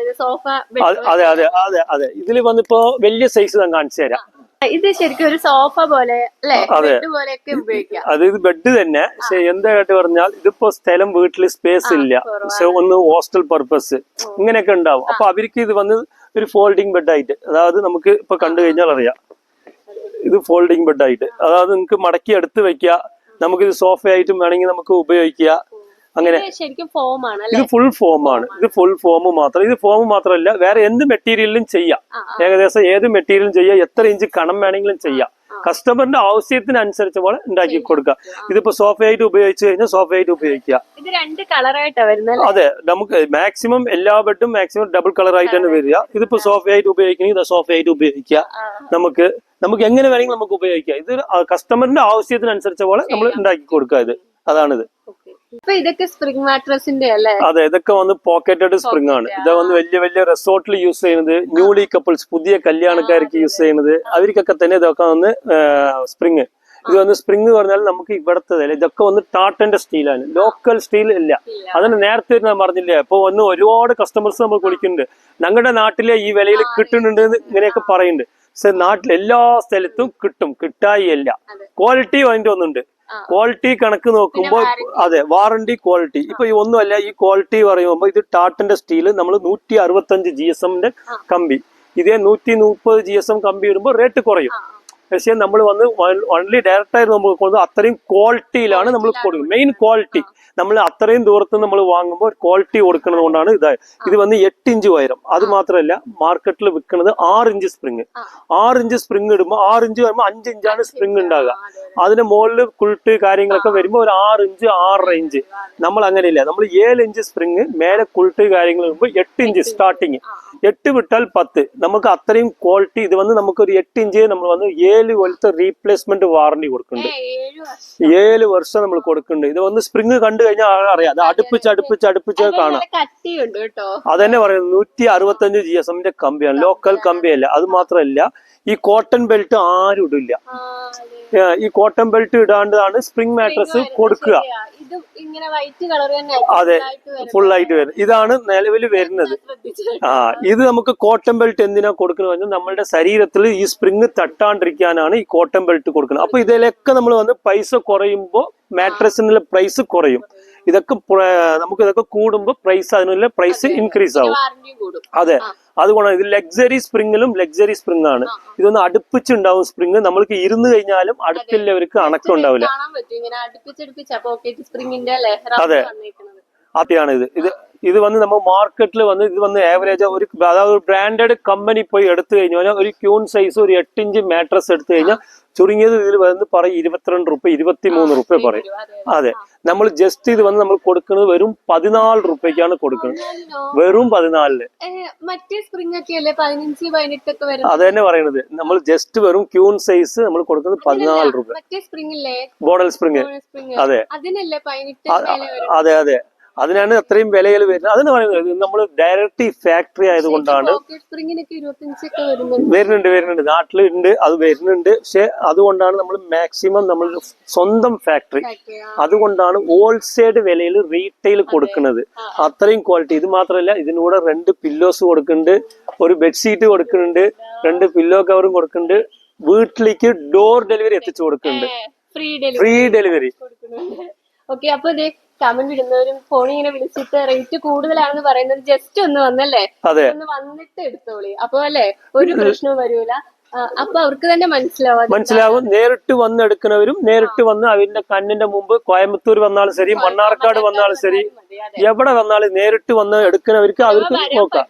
അതെ അതെ അതെ അതെ. ഇതിൽ വന്നിപ്പോ വലിയ സൈസ് ഞാൻ കാണിച്ചു തരാം. ഇത് ശരിക്കും ഒരു സോഫ പോലെ അത് ഇത് ബെഡ് തന്നെ. പക്ഷെ എന്തായിട്ട് പറഞ്ഞാൽ ഇതിപ്പോ സ്ഥലം വീട്ടില് സ്പേസ് ഇല്ല, പക്ഷെ ഒന്ന് ഹോസ്റ്റൽ പർപ്പസ് ഇങ്ങനെയൊക്കെ ഉണ്ടാവും. അപ്പൊ അവർക്ക് ഇത് വന്ന് ഒരു ഫോൾഡിംഗ് ബെഡ് ആയിട്ട്, അതായത് നമുക്ക് ഇപ്പൊ കണ്ടു കഴിഞ്ഞാൽ അറിയാം, ഇത് ഫോൾഡിംഗ് ബെഡ് ആയിട്ട്. അതായത് നിങ്ങൾക്ക് മടക്കി എടുത്ത് വെക്കുക, നമുക്കിത് സോഫ ആയിട്ടും വേണമെങ്കിൽ നമുക്ക് ഉപയോഗിക്കുക. അങ്ങനെ ഇത് ഫുൾ ഫോം ആണ്. ഇത് ഫുൾ ഫോം മാത്രം. ഇത് ഫോം മാത്രമല്ല, വേറെ എന്ത് മെറ്റീരിയലിലും ചെയ്യാം. ഏകദേശം ഏത് മെറ്റീരിയലും ചെയ്യാം, എത്ര ഇഞ്ച് കണം വേണമെങ്കിലും ചെയ്യാം. കസ്റ്റമറിന്റെ ആവശ്യത്തിനനുസരിച്ച പോലെ ഉണ്ടാക്കി കൊടുക്കുക. ഇതിപ്പോ സോഫയായിട്ട് ഉപയോഗിച്ചു കഴിഞ്ഞാൽ സോഫയായിട്ട് ഉപയോഗിക്കുക. അതെ, നമുക്ക് മാക്സിമം എല്ലാ ബെഡും മാക്സിമം ഡബിൾ കളർ ആയിട്ട് തന്നെ വരിക. ഇതിപ്പോ സോഫയായിട്ട് ഉപയോഗിക്കണമെങ്കിൽ സോഫയായിട്ട് ഉപയോഗിക്കുക. നമുക്ക് എങ്ങനെ വേണമെങ്കിലും നമുക്ക് ഉപയോഗിക്കാം. ഇത് കസ്റ്റമറിന്റെ ആവശ്യത്തിനനുസരിച്ച പോലെ നമ്മൾ ഉണ്ടാക്കി കൊടുക്കുക. ഇത് അതാണിത്. ഇതൊക്കെ സ്പ്രിംഗ് മാട്രസിന്റെ അല്ലേ? അതെ, ഇതൊക്കെ വന്ന് പോക്കറ്റഡ് സ്പ്രിംഗ് ആണ്. ഇത് വന്ന് വലിയ വലിയ റിസോർട്ടിൽ യൂസ് ചെയ്യുന്നത്, ന്യൂലി കപ്പിൾസ്, പുതിയ കല്യാണക്കാർക്ക് യൂസ് ചെയ്യുന്നത്, അവർക്കൊക്കെ തന്നെ ഇതൊക്കെ വന്ന് സ്പ്രിംഗ്. ഇത് വന്ന് സ്പ്രിംഗ് പറഞ്ഞാൽ നമുക്ക് ഇവിടത്തെ ഇതൊക്കെ വന്ന് ടാറ്റന്റെ സ്റ്റീലാണ്, ലോക്കൽ സ്റ്റീൽ ഇല്ല. അതിന് നേരത്തെ ഞാൻ പറഞ്ഞില്ലേ, ഇപ്പൊ വന്ന് ഒരുപാട് കസ്റ്റമേഴ്സ് നമ്മൾ വിളിക്കുന്നുണ്ട്, ഞങ്ങളുടെ നാട്ടിലെ ഈ വിലയിൽ കിട്ടുന്നുണ്ട് ഇങ്ങനെയൊക്കെ പറയുന്നുണ്ട്. പക്ഷെ നാട്ടിൽ എല്ലാ സ്ഥലത്തും കിട്ടും, കിട്ടായില്ല. ക്വാളിറ്റി അതിന്റെ ഒന്നുണ്ട്. ക്വാളിറ്റി കണക്ക് നോക്കുമ്പോൾ അതെ, വാറണ്ടി ക്വാളിറ്റി. ഇപ്പൊ ഈ ഒന്നുമല്ല, ഈ ക്വാളിറ്റി പറയുമ്പോൾ ഇത് ടാറ്റന്റെ സ്റ്റീല് നമ്മൾ 165 GSM കമ്പി, ഇതേ 130 GSM കമ്പി ഇടുമ്പോൾ റേറ്റ് കുറയും. പക്ഷെ നമ്മൾ വന്ന് ഓൺലി ഡയറക്റ്റ് ആയിട്ട് നമുക്ക് കൊടുക്കുന്നത് അത്രയും ക്വാളിറ്റിയിലാണ് നമ്മൾ കൊടുക്കുന്നത്. മെയിൻ ക്വാളിറ്റി നമ്മൾ അത്രയും ദൂരത്ത് നമ്മൾ വാങ്ങുമ്പോൾ ക്വാളിറ്റി കൊടുക്കുന്നത് കൊണ്ടാണ് ഇതായത്. ഇത് വന്ന് 8 ഇഞ്ച് ഉയരം. അത് മാത്രമല്ല, മാർക്കറ്റിൽ വിൽക്കുന്നത് 6 ഇഞ്ച് സ്പ്രിങ്. 6 ഇഞ്ച് സ്പ്രിങ് ഇടുമ്പോൾ 6 ഇഞ്ച് വരുമ്പോൾ 5 ഇഞ്ചാണ് സ്പ്രിങ് ഉണ്ടാകുക. അതിന് മുകളിൽ കുൾട്ട് കാര്യങ്ങളൊക്കെ വരുമ്പോൾ ഒരു 6 ഇഞ്ച് 6.5 ഇഞ്ച്. നമ്മൾ അങ്ങനെയില്ല, നമ്മൾ 7 ഇഞ്ച് സ്പ്രിങ്, മേലെ കുൾട്ട് കാര്യങ്ങൾ വരുമ്പോൾ 8 ഇഞ്ച് സ്റ്റാർട്ടിങ്. 8 വിട്ടാൽ 10. നമുക്ക് അത്രയും ക്വാളിറ്റി. ഇത് വന്ന് നമുക്കൊരു 8 ഇഞ്ച് നമ്മൾ വന്ന് 7 കൊല്ലത്തെ റീപ്ലേസ്മെന്റ് വാറണ്ടി കൊടുക്കുന്നുണ്ട്. 7 വർഷം നമ്മൾ കൊടുക്കുന്നുണ്ട്. ഇത് വന്ന് സ്പ്രിങ് കണ്ടു കഴിഞ്ഞാൽ അറിയാം, അത് അടുപ്പിച്ച് കാണാം. അതന്നെ പറയുന്നത് 165 GSM കമ്പിയാണ്, ലോക്കൽ കമ്പിയല്ല. അത് മാത്രമല്ല, ഈ കോട്ടൺ ബെൽറ്റ് ആരും ഇടില്ല. ഈ കോട്ടൺ ബെൽറ്റ് ഇടാണ്ടാണ് സ്പ്രിംഗ് മാട്രസ് കൊടുക്കുക. അതെ, ഫുൾ ആയിട്ട് വരും. ഇതാണ് നിലവിൽ വരുന്നത്. ഇത് നമുക്ക് കോട്ടൺ ബെൽറ്റ് എന്തിനാ കൊടുക്കുന്നത്? നമ്മളുടെ ശരീരത്തിൽ ഈ സ്പ്രിംഗ് തട്ടാണ്ടിരിക്കാനാണ് ഈ കോട്ടൺ ബെൽറ്റ് കൊടുക്കുന്നത്. അപ്പൊ ഇതിലൊക്കെ നമ്മൾ വന്ന് പൈസ കുറയുമ്പോൾ മാട്രസിനുള്ള പ്രൈസ് കുറയും. നമുക്ക് ഇതൊക്കെ കൂടുമ്പോൾ പ്രൈസ്, അതിനുള്ള പ്രൈസ് ഇൻക്രീസ് ആവും. അതെ, അതുകൊണ്ടാണ് ഇത് ലക്സറി സ്പ്രിങ്ങിലും ലക്സറി സ്പ്രിംഗ് ആണ്. ഇതൊന്ന് അടുപ്പിച്ചുണ്ടാവും സ്പ്രിംഗ്. നമ്മൾക്ക് ഇരുന്ന് കഴിഞ്ഞാലും അടുത്തുള്ളവർക്ക് അണക്കം ഉണ്ടാവില്ല. അതെ, അതെയാണ് ഇത് വന്ന് നമ്മൾ മാർക്കറ്റിൽ വന്ന് ഇത് വന്ന് ആവറേജ് ഒരു, അതായത് ബ്രാൻഡഡ് കമ്പനി പോയി എടുത്തു കഴിഞ്ഞാൽ ഒരു ക്യൂൺ സൈസ് ഒരു 8 ഇഞ്ച് മാട്രസ് എടുത്തു കഴിഞ്ഞാൽ ചുരുങ്ങിയത് ഇതിൽ വന്ന് പറയും 22 രൂപ 23 രൂപ പറയും. അതെ, നമ്മൾ ജസ്റ്റ് ഇത് വന്ന് നമ്മൾ കൊടുക്കുന്നത് വെറും 14 രൂപയ്ക്കാണ് കൊടുക്കുന്നത്. വെറും 14. അത് തന്നെ പറയുന്നത്. നമ്മൾ ജസ്റ്റ് വെറും ക്യൂൺ സൈസ് നമ്മൾ കൊടുക്കുന്നത് 14 രൂപ. ബോഡൽ സ്പ്രിങ്. അതെ അതെ അതെ, അതിനാണ് അത്രയും വിലകൾ വരുന്നത്. അതിന് പറയുന്നത് നമ്മൾ ഡയറക്റ്റ് ഫാക്ടറി ആയതുകൊണ്ടാണ്. വരുന്നുണ്ട് നാട്ടിലുണ്ട്, അത് വരുന്നുണ്ട്. പക്ഷെ അതുകൊണ്ടാണ് നമ്മൾ മാക്സിമം നമ്മൾ സ്വന്തം ഫാക്ടറി, അതുകൊണ്ടാണ് ഹോൾസെയിൽ വിലയിൽ റീറ്റെയിൽ കൊടുക്കുന്നത്. അത്രയും ക്വാളിറ്റി. ഇത് മാത്രമല്ല, ഇതിനൂടെ 2 പില്ലോസ് കൊടുക്കുന്നുണ്ട്, ഒരു ബെഡ്ഷീറ്റ് കൊടുക്കുന്നുണ്ട്, 2 പില്ലോ കവറും കൊടുക്കുന്നുണ്ട്. വീട്ടിലേക്ക് ഡോർ ഡെലിവറി എത്തിച്ചു കൊടുക്കുന്നുണ്ട്. Free delivery. അപ്പൊ കമന്റ് ഇടുന്നവരും ഫോണിൽ ഇങ്ങനെ വിളിച്ചിട്ട് റേറ്റ് കൂടുതലാണെന്ന് പറയുന്നത് ജസ്റ്റ് ഒന്ന് വന്നല്ലേ, ഒന്ന് വന്നിട്ട് എടുത്തോളി. അപ്പൊ അല്ലേ ഒരു പ്രശ്നവും വരൂല. അപ്പൊ അവർക്ക് തന്നെ മനസ്സിലാവും. നേരിട്ട് വന്ന് എടുക്കുന്നവരും നേരിട്ട് വന്ന് അവരുടെ കണ്ണിന്റെ മുമ്പ് കോയമ്പത്തൂർ വന്നാലും ശരി, മണ്ണാർക്കാട് വന്നാലും ശരി, എവിടെ വന്നാലും നേരിട്ട് വന്ന് എടുക്കുന്നവർക്ക് അവർക്ക് നോക്കാം.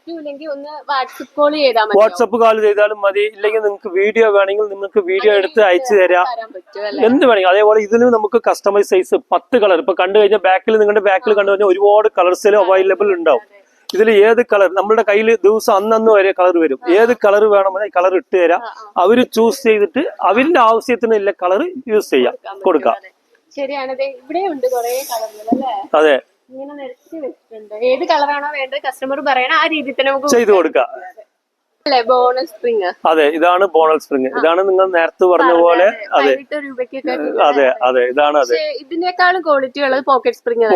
വാട്സപ്പ് കോൾ ചെയ്താലും മതി. ഇല്ലെങ്കിൽ നിങ്ങൾക്ക് വീഡിയോ വേണമെങ്കിൽ നിങ്ങൾക്ക് വീഡിയോ എടുത്ത് അയച്ചു തരാം, എന്ത് വേണമെങ്കിൽ. അതേപോലെ ഇതിന് നമുക്ക് കസ്റ്റമൈസ് സൈസ് 10 കളർ ഇപ്പൊ കണ്ടു കഴിഞ്ഞാൽ നിങ്ങളുടെ ബാക്കിൽ കണ്ടു കഴിഞ്ഞാൽ ഒരുപാട് കളേഴ്സിലും അവൈലബിൾ ഉണ്ടാവും. ഇതിൽ ഏത് കളർ നമ്മുടെ കയ്യിൽ ദിവസം അന്നന്ന് വരെ കളർ വരും. ഏത് കളർ വേണമെന്ന് കളർ ഇട്ട് തരാം. അവര് ചൂസ് ചെയ്തിട്ട് അവരുടെ ആവശ്യത്തിനുള്ള കളർ യൂസ് ചെയ്യാം, കൊടുക്കാം. ശരിയാണ്. ഇവിടെയുണ്ട് കുറെ കളറുകൾ അല്ലേ? അതെ, ഇങ്ങനെ നിരത്തി വെച്ചിട്ടുണ്ട്. ഏത് കളറാണോ വേണ്ടത് കസ്റ്റമർ പറയണം, ആ രീതിയിൽ തന്നെ നമുക്ക് ചെയ്തു കൊടുക്കാം. Bonnell spring. അതെ, ഇതാണ് ബോണൽ സ്പ്രിങ്. ഇതാണ് നിങ്ങൾ നേരത്തെ പറഞ്ഞ പോലെ. അതെ അതെ അതെ, ഇതാണ്. അതെ, ഇതിനേക്കാളും ക്വാളിറ്റി ഉള്ളത് പോക്കറ്റ് സ്പ്രിങ്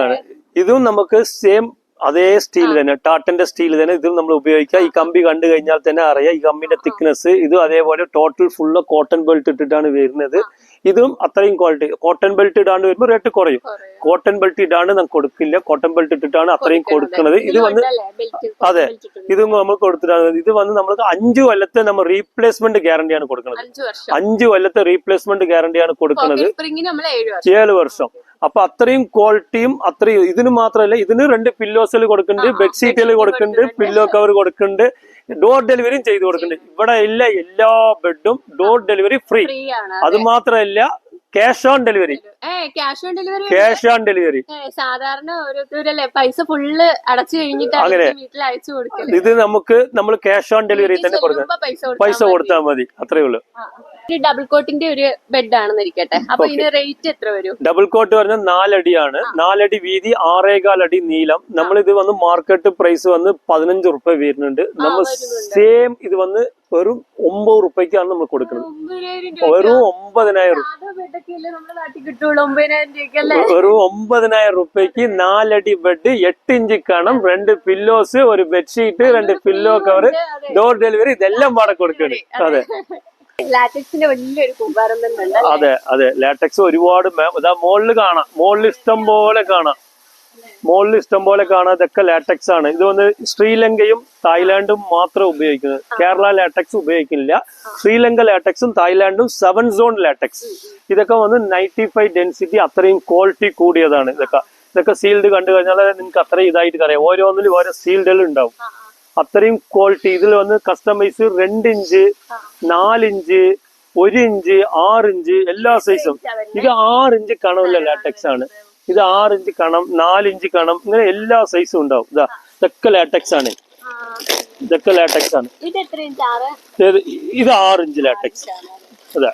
ആണ്. ഇതും നമുക്ക് സെയിം അതേ സ്റ്റീൽ തന്നെ, ടാറ്റന്റെ സ്റ്റീൽ തന്നെ ഇതും നമ്മൾ ഉപയോഗിക്കാം. ഈ കമ്പി കണ്ടു കഴിഞ്ഞാൽ തന്നെ അറിയാം ഈ കമ്പിന്റെ തിക്നെസ്. ഇതും അതേപോലെ ടോട്ടൽ ഫുള്ള് കോട്ടൺ ബെൽറ്റ് ഇട്ടിട്ടാണ് വരുന്നത്. ഇതും അത്രയും ക്വാളിറ്റി. കോട്ടൺ ബെൽറ്റ് ഇടാണ്ട് വരുമ്പോൾ റേറ്റ് കുറയും. കോട്ടൺ ബെൽറ്റ് ഇടാണ്ട് നമുക്ക് കൊടുക്കില്ല, കോട്ടൺ ബെൽറ്റ് ഇട്ടിട്ടാണ് അത്രയും കൊടുക്കുന്നത്. ഇത് വന്ന് അതെ, ഇതും നമ്മൾ കൊടുത്തിട്ടാണ്. ഇത് വന്ന് നമ്മൾക്ക് 5 കൊല്ലത്തെ നമ്മൾ റീപ്ലേസ്മെന്റ് ഗ്യാരണ്ടിയാണ് കൊടുക്കുന്നത്. 5 കൊല്ലത്തെ റീപ്ലേസ്മെന്റ് ഗ്യാരണ്ടിയാണ് കൊടുക്കുന്നത്, 7 വർഷം. അപ്പൊ അത്രയും ക്വാളിറ്റിയും അത്രയും. ഇതിന് മാത്രമല്ല, ഇതിന് 2 പില്ലോസിൽ കൊടുക്കുന്നുണ്ട്, ബെഡ്ഷീറ്റിൽ കൊടുക്കുന്നുണ്ട്, പില്ലോ കവർ കൊടുക്കുന്നുണ്ട്, ഡോർ ഡെലിവറിയും ചെയ്ത് കൊടുക്കുന്നുണ്ട്. ഇവിടെ എല്ലാ ബെഡും ഡോർ ഡെലിവറി ഫ്രീ. അത് മാത്രമല്ല cash on delivery. Cash on delivery സാധാരണ ഓരോരുത്തരല്ലേ പൈസ ഫുള്ള് അടച്ചു കഴിഞ്ഞിട്ട് വീട്ടിൽ അയച്ചു കൊടുക്കുന്നത്. ഇത് നമ്മൾ ക്യാഷ് ഓൺ ഡെലിവറി തന്നെ കൊടുക്കാം, പൈസ കൊടുത്താൽ മതി, അത്രേ ഉള്ളൂ. ഡബിൾ കോട്ടിന്റെ ഒരു ബെഡ് ആണെന്ന് ഇരിക്കട്ടെ, അപ്പൊ ഇതിന് റേറ്റ് എത്ര വരും? ഡബിൾ കോട്ട് പറഞ്ഞാൽ 4 അടിയാണ്, 4 അടി വീതി, 6.25 അടി നീളം. നമ്മളിത് വന്ന് മാർക്കറ്റ് പ്രൈസ് വന്ന് 15 റുപ്യ വരുന്നുണ്ട്. നമ്മൾ സെയിം ഇത് വന്ന് വെറും 9 റുപ്യക്കാണ് നമ്മൾ കൊടുക്കുന്നത്. വെറും 9,000 വെറും 9,000 റുപ്യക്ക് 4 അടി ബെഡ്, 8 ഇഞ്ച് കണം, 2 പില്ലോസ്, ഒരു bedsheet, 2 pillow cover, door delivery, ഇതെല്ലാം പാടെ കൊടുക്കുന്നത്. അതെ, ലാറ്റക്സിന്റെ വലിയൊരു കൂമ്പാരം തന്നെ. അതെ അതെ, ലാറ്റക്സ് ഒരുപാട് മുകളിൽ കാണാം, മുകളിൽ ഇഷ്ടം പോലെ കാണാം. ഇതൊക്കെ ലാറ്റക്സ് ആണ്. ഇത് വന്ന് ശ്രീലങ്കയും തായ്ലാന്റും മാത്രം ഉപയോഗിക്കുന്നത്. കേരള ലാറ്റക്സ് ഉപയോഗിക്കുന്നില്ല. ശ്രീലങ്ക ലാറ്റക്സും തായ്ലാന്റും 7 സോൺ ലാറ്റക്സ്. ഇതൊക്കെ വന്ന് 95 ഡെൻസിറ്റി, അത്രയും ക്വാളിറ്റി കൂടിയതാണ്. ഇതൊക്കെ സീൽഡ് കണ്ടു കഴിഞ്ഞാൽ നിങ്ങൾക്ക് അത്രയും ഇതായിട്ട് അറിയാം. ഓരോന്നിലും ഓരോ സീൽഡുകൾ ഉണ്ടാവും, അത്രയും ക്വാളിറ്റി. ഇതിൽ വന്ന് customise 2 inch, 4 inch, 1 inch, 6 inch, എല്ലാ സൈസും. ഇത് 6 ഇഞ്ച് കണമുള്ള ലാറ്റക്സ് ആണ്. ഇത് 6 ഇഞ്ച് കണം, 4 ഇഞ്ച് കണം, ഇങ്ങനെ എല്ലാ സൈസും ഉണ്ടാവും. ഇതൊക്കെ ലാറ്റക്സ് ആണ്. ഇത് 6 ഇഞ്ച് ലാറ്റക്സ്. അതെ,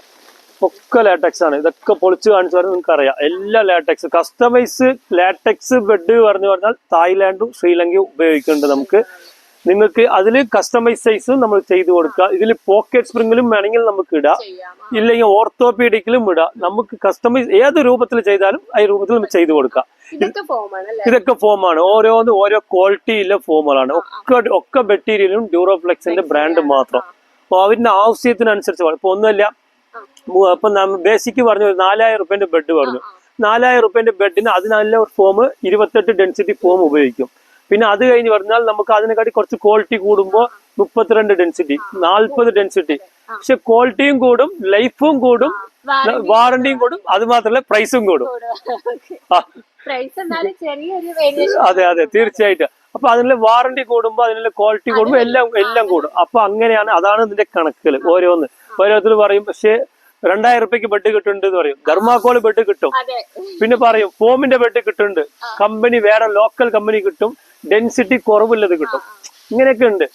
ഒക്കെ ലാറ്റക്സ് ആണ്. ഇതൊക്കെ പൊളിച്ച് കാണിച്ചു പറഞ്ഞാൽ നിങ്ങൾക്ക് അറിയാം. എല്ലാ ലാറ്റക്സ് കസ്റ്റമൈസ് ലാറ്റക്സ് ബെഡ് പറഞ്ഞാൽ തായ്ലാന്റും ശ്രീലങ്കയും ഉപയോഗിക്കുന്നുണ്ട് നമുക്ക്. നിങ്ങൾക്ക് അതിൽ കസ്റ്റമൈസ് സൈസും നമ്മൾ ചെയ്തു കൊടുക്കുക. ഇതിൽ പോക്കറ്റ് സ്പ്രിങ്ങിലും വേണമെങ്കിൽ നമുക്ക് ഇടാം, ഇല്ലെങ്കിൽ ഓർത്തോപീഡിക്കിലും ഇടാം. നമുക്ക് കസ്റ്റമൈസ് ഏത് രൂപത്തിൽ ചെയ്താലും ആ രൂപത്തിൽ നമുക്ക് ചെയ്തു കൊടുക്കാം. ഇതൊക്കെ ഫോമാണ്, ഓരോന്നും ഓരോ ക്വാളിറ്റിയിലെ ഫോമുകളാണ്. ഒക്കെ മെറ്റീരിയലും ഡ്യൂറോഫ്ലെക്സിന്റെ ബ്രാൻഡ് മാത്രം. അപ്പൊ അവരുടെ ആവശ്യത്തിനനുസരിച്ച് ഇപ്പൊ ഒന്നുമില്ല, ഇപ്പൊ ബേസിക് പറഞ്ഞു 4,000 റുപ്യന്റെ ബെഡ് പറഞ്ഞു. 4,000 റുപ്യന്റെ ബെഡിന് അതിനുള്ള ഒരു ഫോം 28 ഡെൻസിറ്റി ഫോം ഉപയോഗിക്കും. പിന്നെ അത് കഴിഞ്ഞ് പറഞ്ഞാൽ നമുക്ക് അതിനെക്കാട്ടി കുറച്ച് ക്വാളിറ്റി കൂടുമ്പോൾ 32 ഡെൻസിറ്റി, 40 ഡെൻസിറ്റി. പക്ഷെ ക്വാളിറ്റിയും കൂടും, ലൈഫും കൂടും, വാറണ്ടിയും കൂടും, അത് മാത്രമല്ല പ്രൈസും കൂടും. അതെ അതെ, തീർച്ചയായിട്ടും. അപ്പൊ അതിനുള്ള വാറണ്ടി കൂടുമ്പോ അതിനുള്ള ക്വാളിറ്റി കൂടുമ്പോ എല്ലാം കൂടും. അപ്പൊ അങ്ങനെയാണ്, അതാണ് ഇതിന്റെ കണക്കുകൾ. ഓരോരുത്തർ പറയും പക്ഷെ 2,000 റുപ്യക്ക് ബെഡ് കിട്ടുന്നുണ്ട് എന്ന് പറയും. ധർമാക്കോൾ ബെഡ് കിട്ടും, പിന്നെ പറയും ഫോമിന്റെ ബെഡ് കിട്ടുന്നുണ്ട്, കമ്പനി വേറെ ലോക്കൽ കമ്പനി കിട്ടും, ഡെൻസിറ്റി കുറവുള്ളത് കിട്ടും, ഇങ്ങനെയൊക്കെ ഉണ്ട്.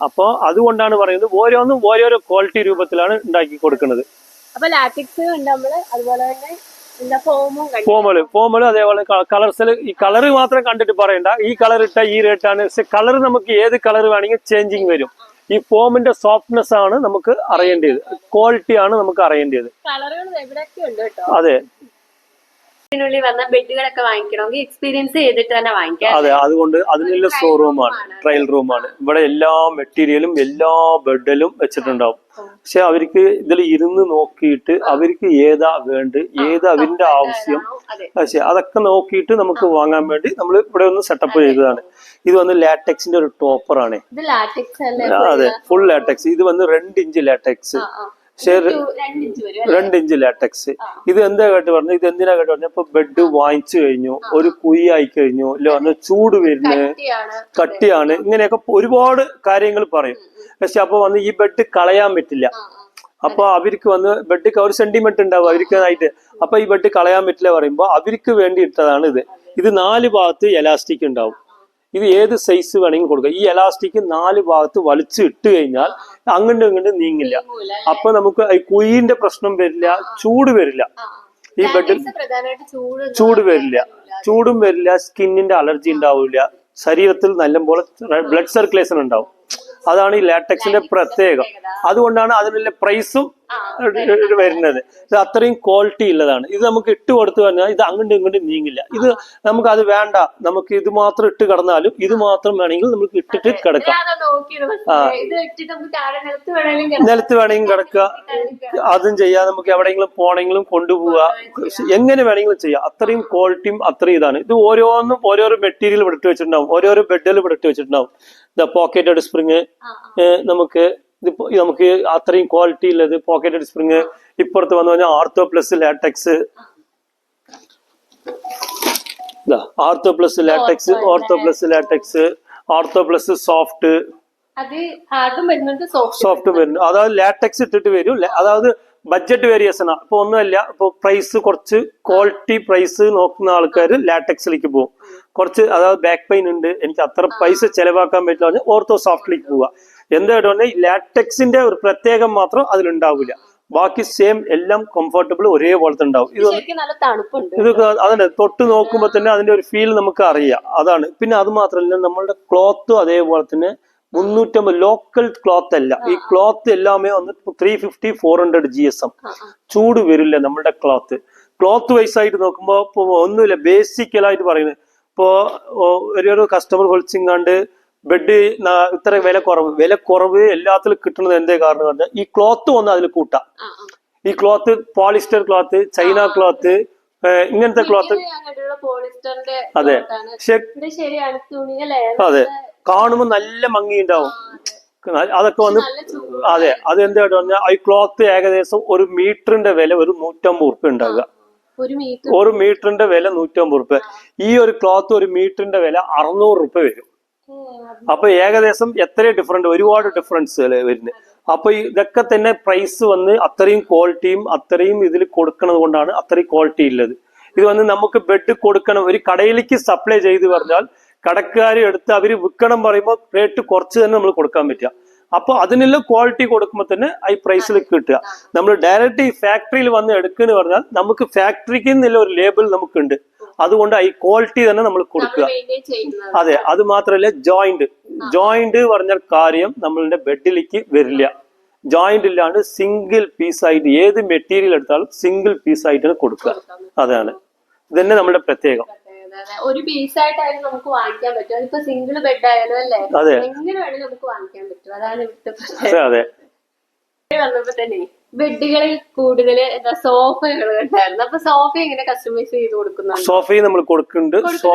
അപ്പൊ അതുകൊണ്ടാണ് പറയുന്നത് ഓരോന്നും ഓരോരോ ക്വാളിറ്റി രൂപത്തിലാണ് ഉണ്ടാക്കി കൊടുക്കുന്നത്. ഫോമുകള് അതേപോലെ കളർസിൽ ഈ കളറ് മാത്രം കണ്ടിട്ട് പറയണ്ട, ഈ കളർ ഇട്ട ഈ റേറ്റാണ്. പക്ഷെ കളർ നമുക്ക് ഏത് കളർ വേണമെങ്കിൽ ചേഞ്ചിങ് വരും. ഈ ഫോമിന്റെ സോഫ്റ്റ്നെസ് ആണ് നമുക്ക് അറിയേണ്ടത്, ക്വാളിറ്റി ആണ് നമുക്ക് അറിയേണ്ടത്. കളറുകൾ എവിടെയൊക്കെ ഉണ്ട് കേട്ടോ. അതെ, ഇതിനുള്ളിൽ വന്ന ബെഡുകളൊക്കെ വാങ്ങിക്കണമെങ്കിൽ എക്സ്പീരിയൻസ് ചെയ്തിട്ട് തന്നെ വാങ്ങിക്കാം. അതെ, അതുകൊണ്ട് അതിനുള്ള ഷോറൂമാണ്, ട്രയൽ റൂമാണ്. ഇവിടെ എല്ലാ മെറ്റീരിയലും എല്ലാ ബെഡിലും വെച്ചിട്ടുണ്ടാവും. പക്ഷെ അവർക്ക് ഇതിൽ ഇരുന്ന് നോക്കിയിട്ട് അവർക്ക് ഏതാ വേണ്ട, ഏതാ അവരുടെ ആവശ്യം, പക്ഷെ അതൊക്കെ നോക്കിയിട്ട് നമുക്ക് വാങ്ങാൻ വേണ്ടി നമ്മൾ ഇവിടെ ഒന്ന് സെറ്റപ്പ് ചെയ്തതാണ്. ഇത് വന്ന് ലാറ്റക്സിന്റെ ഒരു ടോപ്പറാണ്. അതെ, ഫുൾ ലാറ്റക്സ്. ഇത് വന്ന് 2 ഇഞ്ച് ലാറ്റക്സ്, 2 ഇഞ്ച് ലാറ്റക്സ്. ഇത് എന്താ കേട്ട് പറഞ്ഞു, ഇത് എന്തിനാ കേട്ട് പറഞ്ഞു, ഇപ്പൊ ബെഡ് വാങ്ങിച്ചു കഴിഞ്ഞു, ഒരു കുഴി ആയി കഴിഞ്ഞു, അല്ല ചൂട് വരുന്നത്, കട്ടിയാണ്, ഇങ്ങനെയൊക്കെ ഒരുപാട് കാര്യങ്ങൾ പറയും. പക്ഷെ അപ്പൊ വന്ന് ഈ ബെഡ് കളയാൻ പറ്റില്ല. അപ്പൊ അവർക്ക് വന്ന് ബെഡ് ഒരു സെന്റിമെന്റ് ഉണ്ടാവും അവർക്കായിട്ട്. അപ്പൊ ഈ ബെഡ് കളയാൻ പറ്റില്ല പറയുമ്പോ അവർക്ക് വേണ്ടി ഇട്ടതാണ് ഇത്. ഇത് 4 ഭാഗത്ത് എലാസ്റ്റിക് ഉണ്ടാവും. ഇത് ഏത് സൈസ് വേണമെങ്കിലും കൊടുക്കാം. ഈ എലാസ്റ്റിക് 4 ഭാഗത്ത് വലിച്ചു ഇട്ട് കഴിഞ്ഞാൽ അങ്ങോട്ടും ഇങ്ങോട്ടും നീങ്ങില്ല. അപ്പൊ നമുക്ക് ഈ കുയിന്റെ പ്രശ്നം വരില്ല, ചൂട് വരില്ല. ഈ ബെഡിൽ ചൂട് വരില്ല, ചൂടും വരില്ല, സ്കിന്നിന്റെ അലർജി ഉണ്ടാവില്ല, ശരീരത്തിൽ നല്ലപോലെ ബ്ലഡ് സർക്കുലേഷൻ ഉണ്ടാവും. അതാണ് ഈ ലാറ്റക്സിന്റെ പ്രത്യേകം. അതുകൊണ്ടാണ് അതിനുള്ള പ്രൈസും വരുന്നത്. ഇത് അത്രയും ക്വാളിറ്റി ഉള്ളതാണ്. ഇത് നമുക്ക് ഇട്ട് കൊടുത്തു കഴിഞ്ഞാൽ ഇത് അങ്ങോട്ടും ഇങ്ങോട്ടും നീങ്ങില്ല. ഇത് നമുക്ക് അത് വേണ്ട, നമുക്ക് ഇത് മാത്രം ഇട്ട് കിടന്നാലും ഇത് മാത്രം വേണമെങ്കിൽ നമുക്ക് ഇട്ടിട്ട് കിടക്കാം. നിലത്ത് വേണമെങ്കിലും കിടക്കുക, അതും ചെയ്യാം. നമുക്ക് എവിടെയെങ്കിലും പോണെങ്കിലും കൊണ്ടുപോവുക, എങ്ങനെ വേണമെങ്കിലും ചെയ്യാം. അത്രയും ക്വാളിറ്റിയും അത്രയും ഇതാണ്. ഇത് ഓരോന്നും ഓരോരോ മെറ്റീരിയൽ ഇവിടെ ഇട്ട് വെച്ചിട്ടുണ്ടാവും, ഓരോരോ ബെഡിൽ ഇവിടെ ഇട്ട് വെച്ചിട്ടുണ്ടാവും. പോക്കറ്റഡ് സ്പ്രിങ്, നമുക്ക് അത്രയും ക്വാളിറ്റി ഉള്ളത് പോക്കറ്റഡ് സ്പ്രിങ്. ഇപ്പുറത്ത് വന്നു കഴിഞ്ഞാൽ ortho plus latex, ortho plus latex, ortho plus latex, ortho plus soft, soft വരുന്നു. അതായത് ലാറ്റക്സ് ഇട്ടിട്ട് വരും. അതായത് ബഡ്ജറ്റ് വേരിയേഷൻ ആണ്. ഇപ്പൊ ഒന്നുമല്ല, ഇപ്പൊ പ്രൈസ് കുറച്ച് ക്വാളിറ്റി പ്രൈസ് നോക്കുന്ന ആൾക്കാർ ലാറ്റക്സിലേക്ക് പോകും. കുറച്ച് അതായത് ബാക്ക് പെയിൻ ഉണ്ട്, എനിക്ക് അത്ര പൈസ ചെലവാക്കാൻ പറ്റില്ല, ഓർത്തോ സോഫ്റ്റിലേക്ക് പോവുക. എന്തായിട്ട് പറഞ്ഞാൽ ഈ ലാറ്റക്സിന്റെ ഒരു പ്രത്യേകം മാത്രം അതിലുണ്ടാവില്ല. ബാക്കി സെയിം എല്ലാം കംഫർട്ടബിൾ ഒരേപോലത്തെ ഉണ്ടാവും. ഇത് അതിന്റെ തൊട്ട് നോക്കുമ്പോ തന്നെ അതിന്റെ ഒരു ഫീൽ നമുക്ക് അറിയാം. അതാണ്. പിന്നെ അത് മാത്രമല്ല, നമ്മളുടെ ക്ലോത്തും അതേപോലെ തന്നെ 350 ലോക്കൽ ക്ലോത്ത് അല്ല. ഈ ക്ലോത്ത് എല്ലാമേ വന്ന് 350-400 GSM. ചൂട് വരില്ല നമ്മളുടെ ക്ലോത്ത്. ക്ലോത്ത് വൈസ് ആയിട്ട് നോക്കുമ്പോ ഇപ്പൊ ഒന്നുമില്ല, ബേസിക്കലായിട്ട് പറയുന്നത്. ഇപ്പോ ഒരു കസ്റ്റമർ വിളിച്ചിങ്ങാണ്ട് ബെഡ് ഇത്ര വില കുറവ് എല്ലാത്തിലും കിട്ടുന്നത് എന്തേ കാരണം പറഞ്ഞാൽ ഈ ക്ലോത്ത് വന്ന് അതിൽ കൂട്ടാം. ഈ cloth polyester cloth, China cloth, ഇങ്ങനത്തെ ക്ലോത്ത്. അതെ, അതെ, കാണുമ്പോ നല്ല ഭംഗിയുണ്ടാവും. അതൊക്കെ വന്ന് അതെ, അത് എന്തായിട്ട് പറഞ്ഞാൽ ഈ ക്ലോത്ത് ഏകദേശം 1 മീറ്ററിന്റെ വില ഒരു 150 ഉറുപ്പ്യ ഉണ്ടാകുക. 1 മീറ്ററിന്റെ വില 150 ഉറുപ്പ്യ. ഈ ഒരു ക്ലോത്ത് 1 മീറ്ററിന്റെ വില 600 ഉറുപ്പ്യ വരും. അപ്പൊ ഏകദേശം എത്ര ഡിഫറൻറ്റ്, ഒരുപാട് ഡിഫറൻസ് വരുന്നത്. അപ്പൊ ഇതൊക്കെ തന്നെ പ്രൈസ് വന്ന് അത്രയും ക്വാളിറ്റിയും അത്രയും ഇതിൽ കൊടുക്കുന്നത് കൊണ്ടാണ് അത്രയും ക്വാളിറ്റി ഉള്ളത്. ഇത് വന്ന് നമുക്ക് ബെഡ് കൊടുക്കണം, ഒരു കടയിലേക്ക് സപ്ലൈ ചെയ്ത് പറഞ്ഞാൽ കടക്കാർ എടുത്ത് അവര് വിൽക്കണം പറയുമ്പോൾ റേറ്റ് കുറച്ച് തന്നെ നമ്മൾ കൊടുക്കാൻ പറ്റുക. അപ്പൊ അതിനുള്ള ക്വാളിറ്റി കൊടുക്കുമ്പോൾ തന്നെ ഈ പ്രൈസിലേക്ക് കിട്ടുക. നമ്മൾ ഡയറക്റ്റ് ഈ ഫാക്ടറിയിൽ വന്ന് എടുക്കുന്ന പറഞ്ഞാൽ നമുക്ക് ഫാക്ടറിക്ക് എന്നുള്ള ഒരു ലേബിൾ നമുക്കുണ്ട്. അതുകൊണ്ട് ഈ ക്വാളിറ്റി തന്നെ നമ്മൾ കൊടുക്കുക. അതെ, അത് മാത്രമല്ല ജോയിന്റ് പറഞ്ഞ കാര്യം നമ്മളുടെ ബെഡിലേക്ക് വരില്ല. ജോയിന്റ് ഇല്ലാണ്ട് സിംഗിൾ പീസ് ആയിട്ട് ഏത് മെറ്റീരിയൽ എടുത്താലും സിംഗിൾ പീസ് ആയിട്ടാണ് കൊടുക്കുക. അതാണ് ഇതന്നെ നമ്മുടെ പ്രത്യേകം. ഒരു പീസ് ആയിട്ടായാലും നമുക്ക് വാങ്ങിക്കാൻ പറ്റും. അതിപ്പോ സിംഗിൾ ബെഡ് ആയാലും അല്ലേ, എങ്ങനെ വേണമെങ്കിലും നമുക്ക് വാങ്ങിക്കാൻ പറ്റും. അതാണ് ഇവിടുത്തെ. വന്നപ്പോ തന്നെ ബെഡുകളിൽ കൂടുതൽ സോഫകൾ ഉണ്ടായിരുന്നു. അപ്പൊ സോഫ എങ്ങനെ കസ്റ്റമൈസ് ചെയ്ത് കൊടുക്കുന്നുണ്ട്? സോഫയും നമ്മൾ കൊടുക്കുന്നുണ്ട്,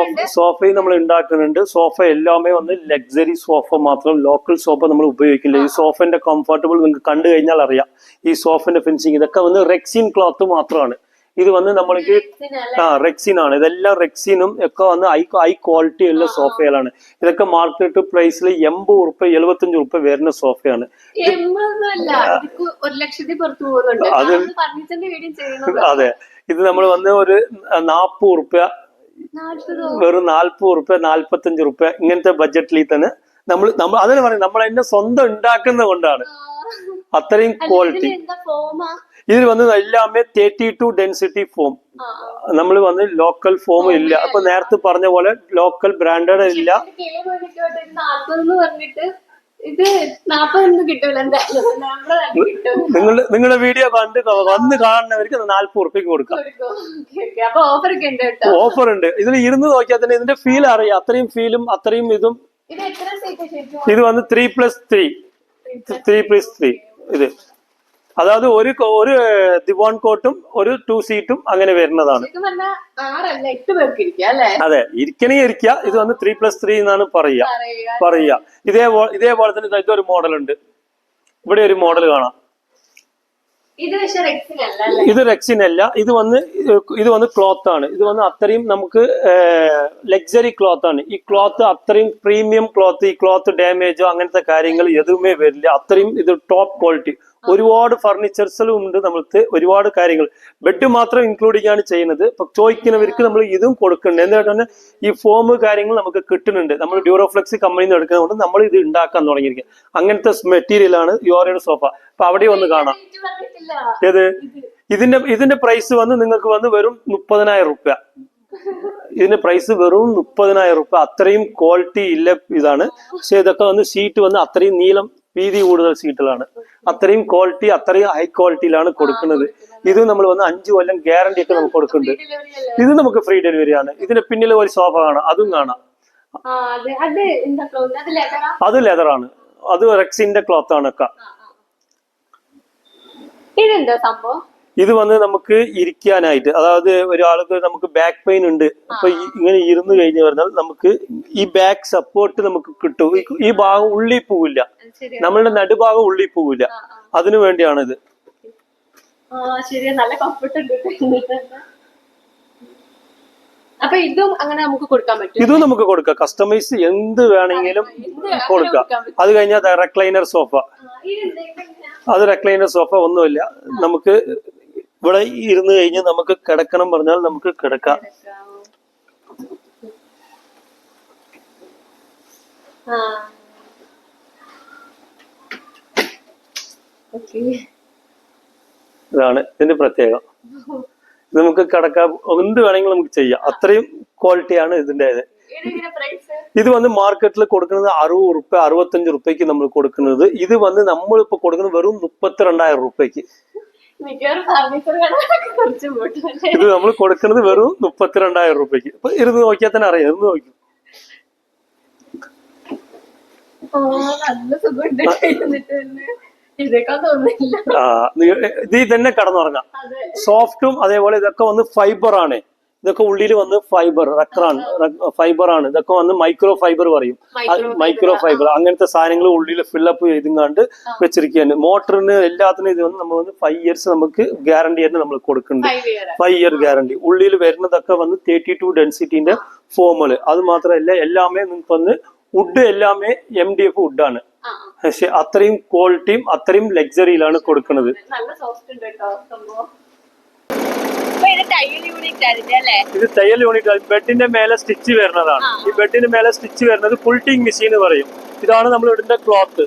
സോഫയും നമ്മൾ ഉണ്ടാക്കുന്നുണ്ട്. സോഫ എല്ലാമേ വന്ന് ലക്സറി സോഫ മാത്രം, ലോക്കൽ സോഫ നമ്മൾ ഉപയോഗിക്കില്ല. ഈ സോഫന്റെ കംഫർട്ടബിൾ നിങ്ങൾക്ക് കണ്ടു കഴിഞ്ഞാൽ അറിയാം. ഈ സോഫന്റെ ഫിനിഷിങ് ഇതൊക്കെ വന്ന് റെക്സിൻ ക്ലോത്ത് മാത്രമാണ്. ഇത് വന്ന് നമ്മൾക്ക് റെക്സിൻ ആണ്. ഇതെല്ലാം റെക്സിനും ഒക്കെ വന്ന് ഹൈ ക്വാളിറ്റി ഉള്ള സോഫകളാണ്. ഇതൊക്കെ മാർക്കറ്റ് പ്രൈസിൽ 80 ഉറുപ്പ്യ 75 ഉറുപ്പ്യ വരുന്ന സോഫയാണ്. അതെ, ഇത് നമ്മൾ വന്ന് ഒരു 40 ഉറുപ്പ്യ, വെറും 40 ഉറുപ്പ്യ 45 ഉറുപ്പ്യ ഇങ്ങനത്തെ ബഡ്ജറ്റിൽ തന്നെ നമ്മൾ അതിന് പറയും നമ്മൾ അതിന്റെ സ്വന്തം ഉണ്ടാക്കുന്നത് കൊണ്ടാണ് അത്രയും ക്വാളിറ്റി. ഇതിൽ വന്ന് എല്ലാമേ 32 ഡെൻസിറ്റി ഫോം. നമ്മൾ വന്ന് ലോക്കൽ ഫോം ഇല്ല. അപ്പൊ നേരത്തെ പറഞ്ഞ പോലെ ലോക്കൽ ബ്രാൻഡഡ് ഇല്ല. ഇത് 40 കിട്ടൂല എന്തായാലും നിങ്ങളുടെ വീഡിയോ കണ്ട് വന്ന് കാണുന്നവർക്ക് 40 ഉറുപ്പിക്ക് കൊടുക്കാം. അപ്പൊ ഓഫർ ഒക്കെ ഉണ്ട് കേട്ടോ. ഓഫർ ഉണ്ട്. ഇതിൽ ഇരുന്ന് നോക്കിയാൽ തന്നെ ഇതിന്റെ ഫീൽ അറിയാം. അത്രയും ഫീലും അത്രയും ഇതും. ഇത് വന്ന് 3+3 ഇത്, അതായത് ഒരു ദിവാൻ കോട്ടും ഒരു 2 സീറ്റും അങ്ങനെ വരുന്നതാണ്. അതെ, ഇരിക്കണേ ഇരിക്കുക. ഇത് വന്ന് 3+3 എന്നാണ് പറയുക. ഇതേപോലെ തന്നെ ഇതൊരു മോഡൽ ഉണ്ട്. ഇവിടെ ഒരു മോഡൽ കാണാം. ഇത് റെക്സിൻ അല്ല. ഇത് വന്ന് ക്ലോത്ത് ആണ്. ഇത് വന്ന് അത്രയും നമുക്ക് ലക്സറി ക്ലോത്ത് ആണ്. ഈ ക്ലോത്ത് അത്രയും പ്രീമിയം ക്ലോത്ത്. ഈ ക്ലോത്ത് ഡാമേജോ അങ്ങനത്തെ കാര്യങ്ങൾ എതുവുമേ വരില്ല. അത്രയും ഇത് ടോപ്പ് ക്വാളിറ്റി. ഒരുപാട് ഫർണിച്ചേഴ്സിലും ഉണ്ട് നമ്മൾക്ക്, ഒരുപാട് കാര്യങ്ങൾ. ബെഡ് മാത്രം ഇൻക്ലൂഡിംഗ് ആണ് ചെയ്യുന്നത്. ഇപ്പൊ ചോദിക്കുന്നവർക്ക് നമ്മൾ ഇതും കൊടുക്കുന്നുണ്ട്. എന്തുകൊണ്ടാണ് ഈ ഫോം കാര്യങ്ങൾ നമുക്ക് കിട്ടുന്നുണ്ട്. നമ്മൾ ഡ്യൂറോഫ്ലെക്സ് കമ്പനിയിൽ നിന്ന് എടുക്കുന്നതുകൊണ്ട് നമ്മൾ ഇത് ഉണ്ടാക്കാൻ തുടങ്ങിയിരിക്കുക. അങ്ങനത്തെ മെറ്റീരിയൽ ആണ് യോറയുടെ സോഫ. അപ്പൊ അവിടെ ഒന്ന് കാണാം. ഏത് ഇതിന്റെ പ്രൈസ് വന്ന് നിങ്ങൾക്ക് വന്ന് വെറും 30,000 രൂപ. ഇതിന്റെ പ്രൈസ് വെറും 30,000 രൂപ. അത്രയും ക്വാളിറ്റി ഇല്ല ഇതാണ്. പക്ഷെ ഇതൊക്കെ വന്ന് സീറ്റ് വന്ന് അത്രയും നീളം വീതി കൂടുതൽ സീറ്റുകളാണ്. അത്രയും ക്വാളിറ്റി, അത്രയും ഹൈ ക്വാളിറ്റിയിലാണ് കൊടുക്കുന്നത്. ഇത് നമ്മൾ വന്ന് 5 കൊല്ലം ഗ്യാരണ്ടി ഒക്കെ നമുക്ക് കൊടുക്കുന്നുണ്ട്. ഇത് നമുക്ക് ഫ്രീ ഡെലിവറി ആണ്. ഇതിന്റെ പിന്നിൽ ഒരു സോഫ കാണാം, അതും കാണാം. അത് ലെതറാണ്. അത് റെക്സിന്റെ ക്ലോത്ത് ആണ് ഒക്കെ. ഇത് വന്ന് നമുക്ക് ഇരിക്കാനായിട്ട്, അതായത് ഒരാൾക്ക് നമുക്ക് ബാക്ക് പെയിൻ ഉണ്ട്. അപ്പൊ ഇങ്ങനെ ഇരുന്ന് കഴിഞ്ഞ് പറഞ്ഞാൽ നമുക്ക് ഈ ബാക്ക് സപ്പോർട്ട് നമുക്ക് കിട്ടും. ഈ ഭാഗം ഉള്ളിൽ പോവില്ല, നമ്മളുടെ നടുഭാഗം ഉള്ളിൽ പോവില്ല. അതിനു വേണ്ടിയാണിത്. അപ്പൊ ഇതും അങ്ങനെ നമുക്ക് കൊടുക്കാൻ പറ്റും. ഇതും നമുക്ക് കൊടുക്കാം. കസ്റ്റമൈസ് എന്ത് വേണമെങ്കിലും കൊടുക്കാം. അത് കഴിഞ്ഞാൽ റെക്ലൈനർ സോഫ. അത് റെക്ലൈനർ സോഫ ഒന്നുമില്ല. നമുക്ക് ഇവിടെ ഇരുന്ന് കഴിഞ്ഞ് നമുക്ക് കിടക്കണം പറഞ്ഞാൽ നമുക്ക് കിടക്കാം. ഇതാണ് ഇതിന്റെ പ്രത്യേകം. നമുക്ക് കിടക്കാം, എന്ത് വേണമെങ്കിലും നമുക്ക് ചെയ്യാം. അത്രയും ക്വാളിറ്റിയാണ് ഇതിന്റെ. ഇത് വന്ന് മാർക്കറ്റിൽ കൊടുക്കുന്നത് 60 രൂപ 65 രൂപയ്ക്ക് നമ്മൾ കൊടുക്കുന്നത്. ഇത് വന്ന് നമ്മളിപ്പോ കൊടുക്കുന്നത് വെറും 32,000 രൂപയ്ക്ക്. ഇത് നമ്മൾ കൊടുക്കുന്നത് വെറും 32,000 രൂപയ്ക്ക്. ഇപ്പൊ ഇരുന്ന് നോക്കിയാൽ തന്നെ അറിയാം. ഇരുന്ന് നോക്കി ഇത് തന്നെ കടന്നുറങ്ങാം. സോഫ്റ്റും അതേപോലെ ഇതൊക്കെ വന്ന് ഫൈബർ ആണ്. ഇതൊക്കെ ഉള്ളിൽ വന്ന് ഫൈബർ ആണ്. ഇതൊക്കെ വന്ന് മൈക്രോ ഫൈബർ പറയും. മൈക്രോ ഫൈബർ അങ്ങനത്തെ സാധനങ്ങൾ ഉള്ളിൽ ഫില്ലപ്പ് ചെയ്തുകൊണ്ട് വെച്ചിരിക്കുകയാണ്. മോട്ടറിന് എല്ലാത്തിനും ഇത് വന്ന് നമ്മൾ വന്ന് 5 years നമുക്ക് ഗ്യാരണ്ടി ആയിട്ട് നമ്മൾ കൊടുക്കുന്നുണ്ട്. 5 year ഗ്യാരണ്ടി. ഉള്ളിൽ വരുന്നതൊക്കെ വന്ന് 32 ഡെൻസിറ്റിന്റെ ഫോമുകള്. അത് മാത്രമല്ല എല്ലാമേ നിങ്ങൾക്ക് വന്ന് വുഡ് എല്ലാമേ MDF വുഡാണ്. പക്ഷെ അത്രയും ക്വാളിറ്റിയും അത്രയും ലക്സറിയിലാണ് കൊടുക്കുന്നത്. ഇത് തയ്യൽ യൂണിറ്റ്. ബെഡിന്റെ മേലെ സ്റ്റിച്ച് വരുന്നതാണ്. ഈ ബെഡിന്റെ മേലെ സ്റ്റിച്ച് വരുന്നത് ഫുൾട്ടിങ് മെഷീൻ പറയും. ഇതാണ് നമ്മൾ ഇടുന്ന ക്ലോത്ത്.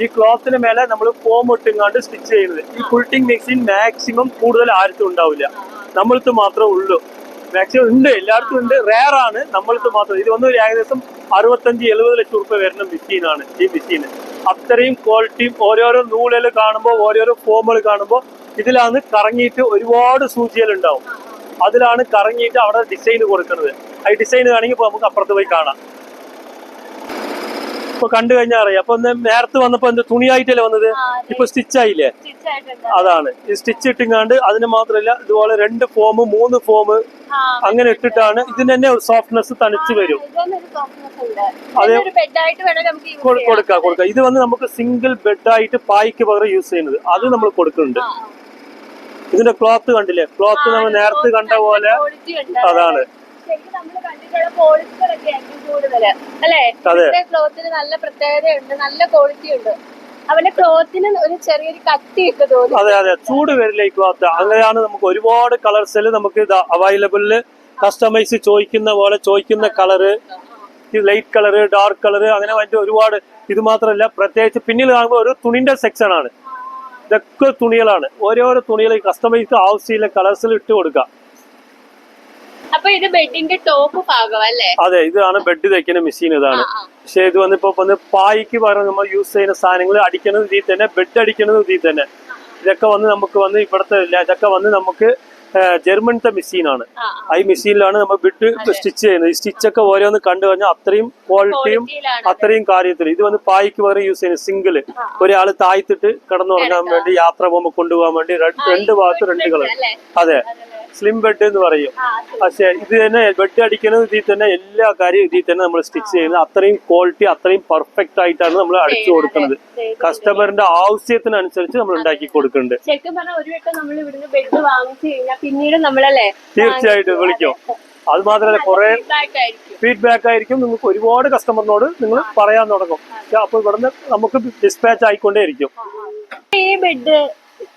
ഈ ക്ലോത്തിന് മേലെ നമ്മൾ ഫോം ഇട്ടുങ്ങാണ്ട് സ്റ്റിച്ച് ചെയ്യുന്നത്. ഈ ഫുൾട്ടിങ് മെഷീൻ മാക്സിമം കൂടുതൽ ആർക്കും ഉണ്ടാവില്ല, നമ്മൾക്ക് മാത്രമേ ഉള്ളൂ. മാക്സിമം ഉണ്ട്, എല്ലായിടത്തും ഉണ്ട്, റെയർ ആണ്, നമ്മൾക്ക് മാത്രം. ഇത് വന്ന് ഏകദേശം 65-70 ലക്ഷം രൂപ വരുന്ന മെഷീനാണ് ഈ മെഷീൻ. അത്രയും ക്വാളിറ്റിയും ഓരോരോ നൂലുകൾ കാണുമ്പോൾ ഓരോരോ ഫോമുകൾ കാണുമ്പോൾ ഇതിലാണ് കറങ്ങിയിട്ട് ഒരുപാട് സൂചികൾ ഉണ്ടാവും. അതിലാണ് കറങ്ങിയിട്ട് അവിടെ ഡിസൈൻ കൊടുക്കുന്നത്. ആ ഡിസൈൻ കാണെങ്കിൽ ഇപ്പൊ നമുക്ക് അപ്പുറത്ത് പോയി കാണാം. ഇപ്പൊ കണ്ടു കഴിഞ്ഞാൽ അറിയാം. അപ്പൊ നേരത്തെ വന്നപ്പോ എന്ത് തുണിയായിട്ടല്ലേ വന്നത്, ഇപ്പൊ സ്റ്റിച്ച് ആയില്ലേ? അതാണ് ഈ സ്റ്റിച്ച് ഇട്ടിങ്ങാണ്ട്. അതിന് മാത്രമല്ല ഇതുപോലെ 2 ഫോം 3 ഫോം അങ്ങനെ ഇട്ടിട്ടാണ് ഇതിന് തന്നെ സോഫ്റ്റ്നെസ് തണിച്ച് വരും. അതെ, കൊടുക്കാം. ഇത് വന്ന് നമുക്ക് സിംഗിൾ ബെഡായിട്ട് പായ്ക്ക് പകരം യൂസ് ചെയ്യുന്നത്. അത് നമ്മൾ കൊടുക്കുന്നുണ്ട്. ഇതിന്റെ ക്ലോത്ത് കണ്ടില്ലേ? ക്ലോത്ത് നമ്മൾ നേരത്തെ കണ്ട പോലെ അതാണ്. നല്ല പ്രത്യേകതയുണ്ട്, നല്ല ക്വാളിറ്റി ഉണ്ട്. അവന്റെ ക്ലോത്തിന് ഒരു ചെറിയൊരു കട്ടിയൊക്കെ തോന്നി. അതെ, ചൂട് വരില്ല ഈ ക്ലോത്ത്. അങ്ങനെയാണ് നമുക്ക് ഒരുപാട് കളേഴ്സിൽ നമുക്ക് ഇത് അവൈലബിള്. കസ്റ്റമൈസ് ചോദിക്കുന്ന പോലെ ചോദിക്കുന്ന colour, light colour, dark colour, അങ്ങനെ വേണ്ടി ഒരുപാട്. ഇത് മാത്രമല്ല, പ്രത്യേകിച്ച് പിന്നിൽ കാണുമ്പോൾ ഒരു തുണിന്റെ സെക്ഷൻ ആണ്. ഇതൊക്കെ തുണികളാണ്. ഓരോരോ തുണികൾ കസ്റ്റമൈസ് ആവശ്യമില്ല കളേഴ്സിൽ ഇട്ട് കൊടുക്കാം. അപ്പൊ ഇത് ബെഡിന്റെ ടോപ്പ് ഭാഗം അല്ലേ? അതെ, ഇതാണ് ബെഡ് തയ്ക്കുന്ന മെഷീൻ ഇതാണ്. പക്ഷെ ഇത് ഇപ്പൊ പായ്ക്ക് പകരം നമ്മൾ യൂസ് ചെയ്യുന്ന സാധനങ്ങൾ അടിക്കുന്നത് ഇതിൽ തന്നെ, ബെഡ് അടിക്കുന്നത് ഇതിൽ തന്നെ. ഇതൊക്കെ നമുക്ക് ഇവിടുത്തെ ഇതൊക്കെ നമുക്ക് ജർമ്മനത്തെ മെഷീനാണ്. ഈ മെഷീനിലാണ് നമ്മൾ ബെഡ് സ്റ്റിച്ച് ചെയ്യുന്നത്. ഈ സ്റ്റിച്ചൊക്കെ ഓരോന്ന് കണ്ടു കഴിഞ്ഞാൽ അത്രയും ക്വാളിറ്റിയും അത്രയും കാര്യത്തിലും. ഇത് പായ്ക്ക് പകരം യൂസ് ചെയ്യുന്നത് സിംഗിള്, ഒരാള് താഴ്ത്തിട്ട് കിടന്നുറങ്ങാൻ വേണ്ടി, യാത്ര പോകുമ്പോൾ കൊണ്ടുപോകാൻ വേണ്ടി രണ്ട് ഭാഗത്ത് രണ്ട് കളർ. അതെ, സ്ലിം ബെഡ് എന്ന് പറയും. പക്ഷെ ഇത് തന്നെ ബെഡ് അടിക്കുന്നത് ഇതിൽ തന്നെ, എല്ലാ കാര്യവും ഇതിൽ തന്നെ നമ്മൾ സ്റ്റിച്ച് ചെയ്യുന്നത്. അത്രയും ക്വാളിറ്റി, അത്രയും പെർഫെക്റ്റ് ആയിട്ടാണ് നമ്മൾ അടിച്ചു കൊടുക്കുന്നത്. കസ്റ്റമറിന്റെ ആവശ്യത്തിനനുസരിച്ച് നമ്മൾ ഉണ്ടാക്കി കൊടുക്കുന്നുണ്ട്. ശരിക്കും പറഞ്ഞാൽ ഒരു വട്ടം നമ്മൾ ഇവിടുന്ന് ബെഡ് വാങ്ങിച്ചു കഴിഞ്ഞാൽ പിന്നീട് നമ്മളല്ലേ തീർച്ചയായിട്ടും വിളിക്കും. അത് മാത്രമല്ല കുറെ ഫീഡ്ബാക്ക് ആയിരിക്കും നിങ്ങൾക്ക്. ഒരുപാട് കസ്റ്റമറിനോട് നിങ്ങൾ പറയാൻ തുടങ്ങും. അപ്പൊ ഇവിടുന്ന് നമുക്ക് ഡിസ്പാച്ച് ആയിക്കൊണ്ടേയിരിക്കും. ഈ ബെഡ്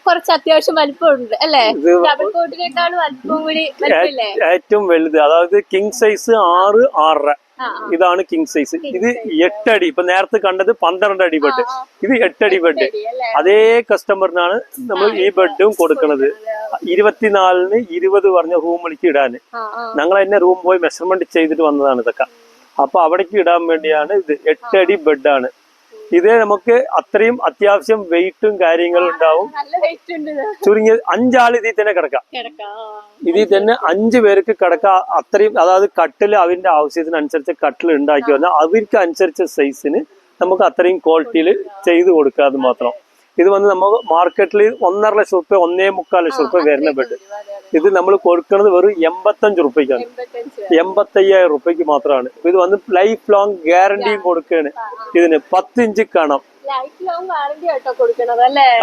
കുറച്ച് അത്യാവശ്യം വലിപ്പമുണ്ട് അല്ലേ? ഡബിൾ കോട്ടിനേക്കാളും വലിപ്പം കൂടി വലിപ്പമില്ലേ? ഏറ്റവും വലുത്, അതായത് കിങ് സൈസ് 6, 6.5. ഇതാണ് കിങ് സൈസ്. ഇത് 8 അടി. ഇപ്പൊ നേരത്തെ കണ്ടത് 12 അടി ബെഡ്, ഇത് 8 അടി ബെഡ്. അതേ കസ്റ്റമറിനാണ് നമ്മൾ ഈ ബെഡും കൊടുക്കുന്നത്. 24-ന് 20 പറഞ്ഞ റൂമിലേക്ക് ഇടാന്. ഞങ്ങൾ തന്നെ റൂം പോയി മെഷർമെന്റ് ചെയ്തിട്ട് വന്നതാണ് ഇതൊക്കെ. അപ്പൊ അവിടേക്ക് ഇടാൻ വേണ്ടിയാണ് ഇത്. 8 അടി ബെഡാണ് ഇത്. നമുക്ക് അത്രയും അത്യാവശ്യം വെയിറ്റും കാര്യങ്ങളും ഉണ്ടാവും. ചുരുങ്ങിയ 5 ആൾ ഇതിൽ തന്നെ കിടക്കാം. ഇതിൽ തന്നെ 5 പേർക്ക് കിടക്കാം. അത്രയും, അതായത് കട്ടില് അവന്റെ ആവശ്യത്തിനനുസരിച്ച് കട്ടിൽ ഉണ്ടാക്കി വന്നാൽ അവർക്ക് അനുസരിച്ച സൈസിന് നമുക്ക് അത്രയും ക്വാളിറ്റിയിൽ ചെയ്ത് കൊടുക്കാതെ മാത്രം. ഇത് നമ്മൾ മാർക്കറ്റിൽ 1.5 ലക്ഷം റുപ്യ, 1.25 ലക്ഷം റുപ്യ വരുന്ന ബെഡ്. ഇത് നമ്മൾ കൊടുക്കുന്നത് വെറും 85 റുപ്യക്കാണ്. 85,000 റുപ്യക്ക് മാത്രമാണ്. ഇത് ലൈഫ് ലോങ് ഗ്യാരണ്ടിയും കൊടുക്കുകയാണ്. ഇതിന് 10 ഇഞ്ച് കണം.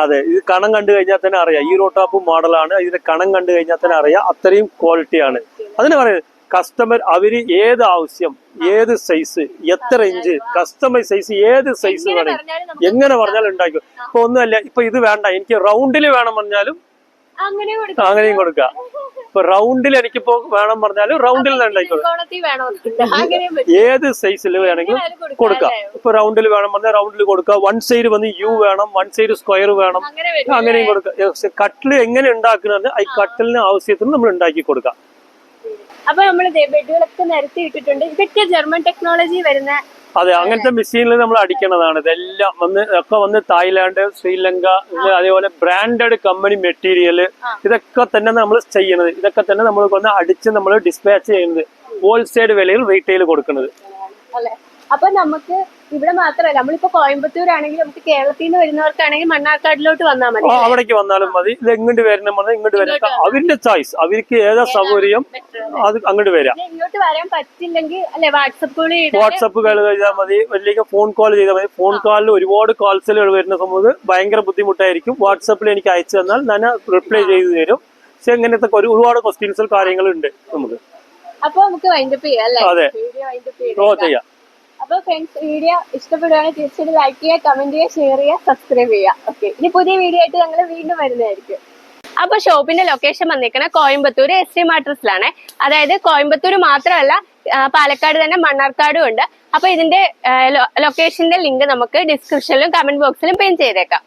അതെ, ഇത് കണം കണ്ടു കഴിഞ്ഞാൽ തന്നെ അറിയാം. ഈ റോട്ടാപ്പ് മോഡലാണ്. ഇതിന്റെ കണം കണ്ടു കഴിഞ്ഞാൽ തന്നെ അറിയാം. അത്രയും ക്വാളിറ്റിയാണ്. അതിന് പറയുന്നത് കസ്റ്റമർ അവര് ഏത് ആവശ്യം, ഏത് സൈസ്, എത്ര ഇഞ്ച്, കസ്റ്റമൈസ് സൈസ്, ഏത് സൈസ് വേണം, എങ്ങനെ പറഞ്ഞാലും ഉണ്ടാക്കും. ഇപ്പൊ ഒന്നുമല്ല, ഇപ്പൊ ഇത് വേണ്ട എനിക്ക് റൗണ്ടില് വേണം പറഞ്ഞാലും അങ്ങനെയും കൊടുക്കാം. ഇപ്പൊ റൗണ്ടിൽ എനിക്കിപ്പോ വേണം പറഞ്ഞാലും റൗണ്ടിൽ തന്നെ ഉണ്ടായിക്കോളും. ഏത് സൈസിൽ വേണമെങ്കിലും കൊടുക്കാം. ഇപ്പൊ റൗണ്ടിൽ വേണം പറഞ്ഞാൽ റൗണ്ടിൽ കൊടുക്കാം. 1 സൈഡ് യു വേണം, 1 സൈഡ് സ്ക്വയർ വേണം, അങ്ങനെയും കൊടുക്കാം. കട്ടില് എങ്ങനെ ഉണ്ടാക്കുന്നത് ഈ കട്ടിലിന് ആവശ്യത്തിന് നമ്മൾ ഉണ്ടാക്കി കൊടുക്കാം. അപ്പൊ നമ്മൾ ബെഡുകളൊക്കെ നിരത്തി ഇട്ടിട്ടുണ്ട്. ഇതൊക്കെ ജർമ്മൻ ടെക്നോളജി വരുന്ന. അതെ, അങ്ങനത്തെ മെഷീനിൽ നമ്മൾ അടിക്കുന്നതാണ്. ഇതെല്ലാം തായ്ലാന്റ്, ശ്രീലങ്ക, അതേപോലെ ബ്രാൻഡഡ് കമ്പനി മെറ്റീരിയൽ, ഇതൊക്കെ തന്നെ നമ്മൾ ചെയ്യുന്നത്. ഇതൊക്കെ തന്നെ നമ്മൾ അടിച്ച് നമ്മൾ ഡിസ്പാച്ച് ചെയ്യുന്നത്. ഹോൾസെയിൽ വിലയിൽ റീറ്റെയിൽ കൊടുക്കുന്നത്. അപ്പൊ നമുക്ക് ഇവിടെ മാത്രമല്ല, നമ്മളിപ്പോ കോയമ്പത്തൂർ ആണെങ്കിൽ നമുക്ക് കേരളത്തിൽ നിന്ന് വരുന്നവർക്കാണെങ്കിൽ മണ്ണാർക്കാടിലോട്ട് വന്നാൽ മതി. അവിടേക്ക് വന്നാലും മതി. ഇത് എങ്ങോട്ട് വരണം പറഞ്ഞാൽ ഇങ്ങോട്ട് വരാം. അവരുടെ ചോയ്സ്, അവർക്ക് ഏതാ സൗകര്യം അത് അങ്ങോട്ട് വരാം. ഇങ്ങോട്ട് വരാൻ പറ്റില്ലെങ്കിൽ അല്ലെ വാട്സപ്പ് കോൾ ചെയ്താൽ മതി, അല്ലെങ്കിൽ ഫോൺ കോൾ ചെയ്താൽ മതി. ഫോൺ കോളിൽ ഒരുപാട് കോൾസുകൾ വരുന്ന സമയത്ത് ഭയങ്കര ബുദ്ധിമുട്ടായിരിക്കും. വാട്സപ്പിൽ എനിക്ക് അയച്ചു തന്നാൽ ഞാൻ റിപ്ലൈ ചെയ്തു തരും. പക്ഷെ ഇങ്ങനത്തെ ഒരുപാട് ക്വസ്റ്റ്യൻസ് കാര്യങ്ങളുണ്ട് നമുക്ക്. അപ്പൊ നമുക്ക് വൈൻഡപ്പ് ചെയ്യാം അല്ലേ? അതെ, ചെയ്യാം. അപ്പൊ ഫ്രണ്ട്സ്, വീഡിയോ ഇഷ്ടപ്പെടുകയാണെങ്കിൽ തീർച്ചയായിട്ടും ലൈക്ക് ചെയ്യുക, കമന്റ് ചെയ്യുക, ഷെയർ ചെയ്യുക, സബ്സ്ക്രൈബ് ചെയ്യുക. ഓക്കെ, ഇനി പുതിയ വീഡിയോ ആയിട്ട് ഞങ്ങൾ വീണ്ടും വരുന്നതായിരിക്കും. അപ്പൊ ഷോപ്പിന്റെ ലൊക്കേഷൻ വന്നിരിക്കുന്നത് കോയമ്പത്തൂർ ST മാട്രസിലാണ്. അതായത് കോയമ്പത്തൂർ മാത്രമല്ല, പാലക്കാട് തന്നെ മണ്ണാർക്കാടും ഉണ്ട്. അപ്പൊ ഇതിന്റെ ലൊക്കേഷന്റെ ലിങ്ക് നമുക്ക് ഡിസ്ക്രിപ്ഷനിലും കമന്റ് ബോക്സിലും പിൻ ചെയ്തേക്കാം.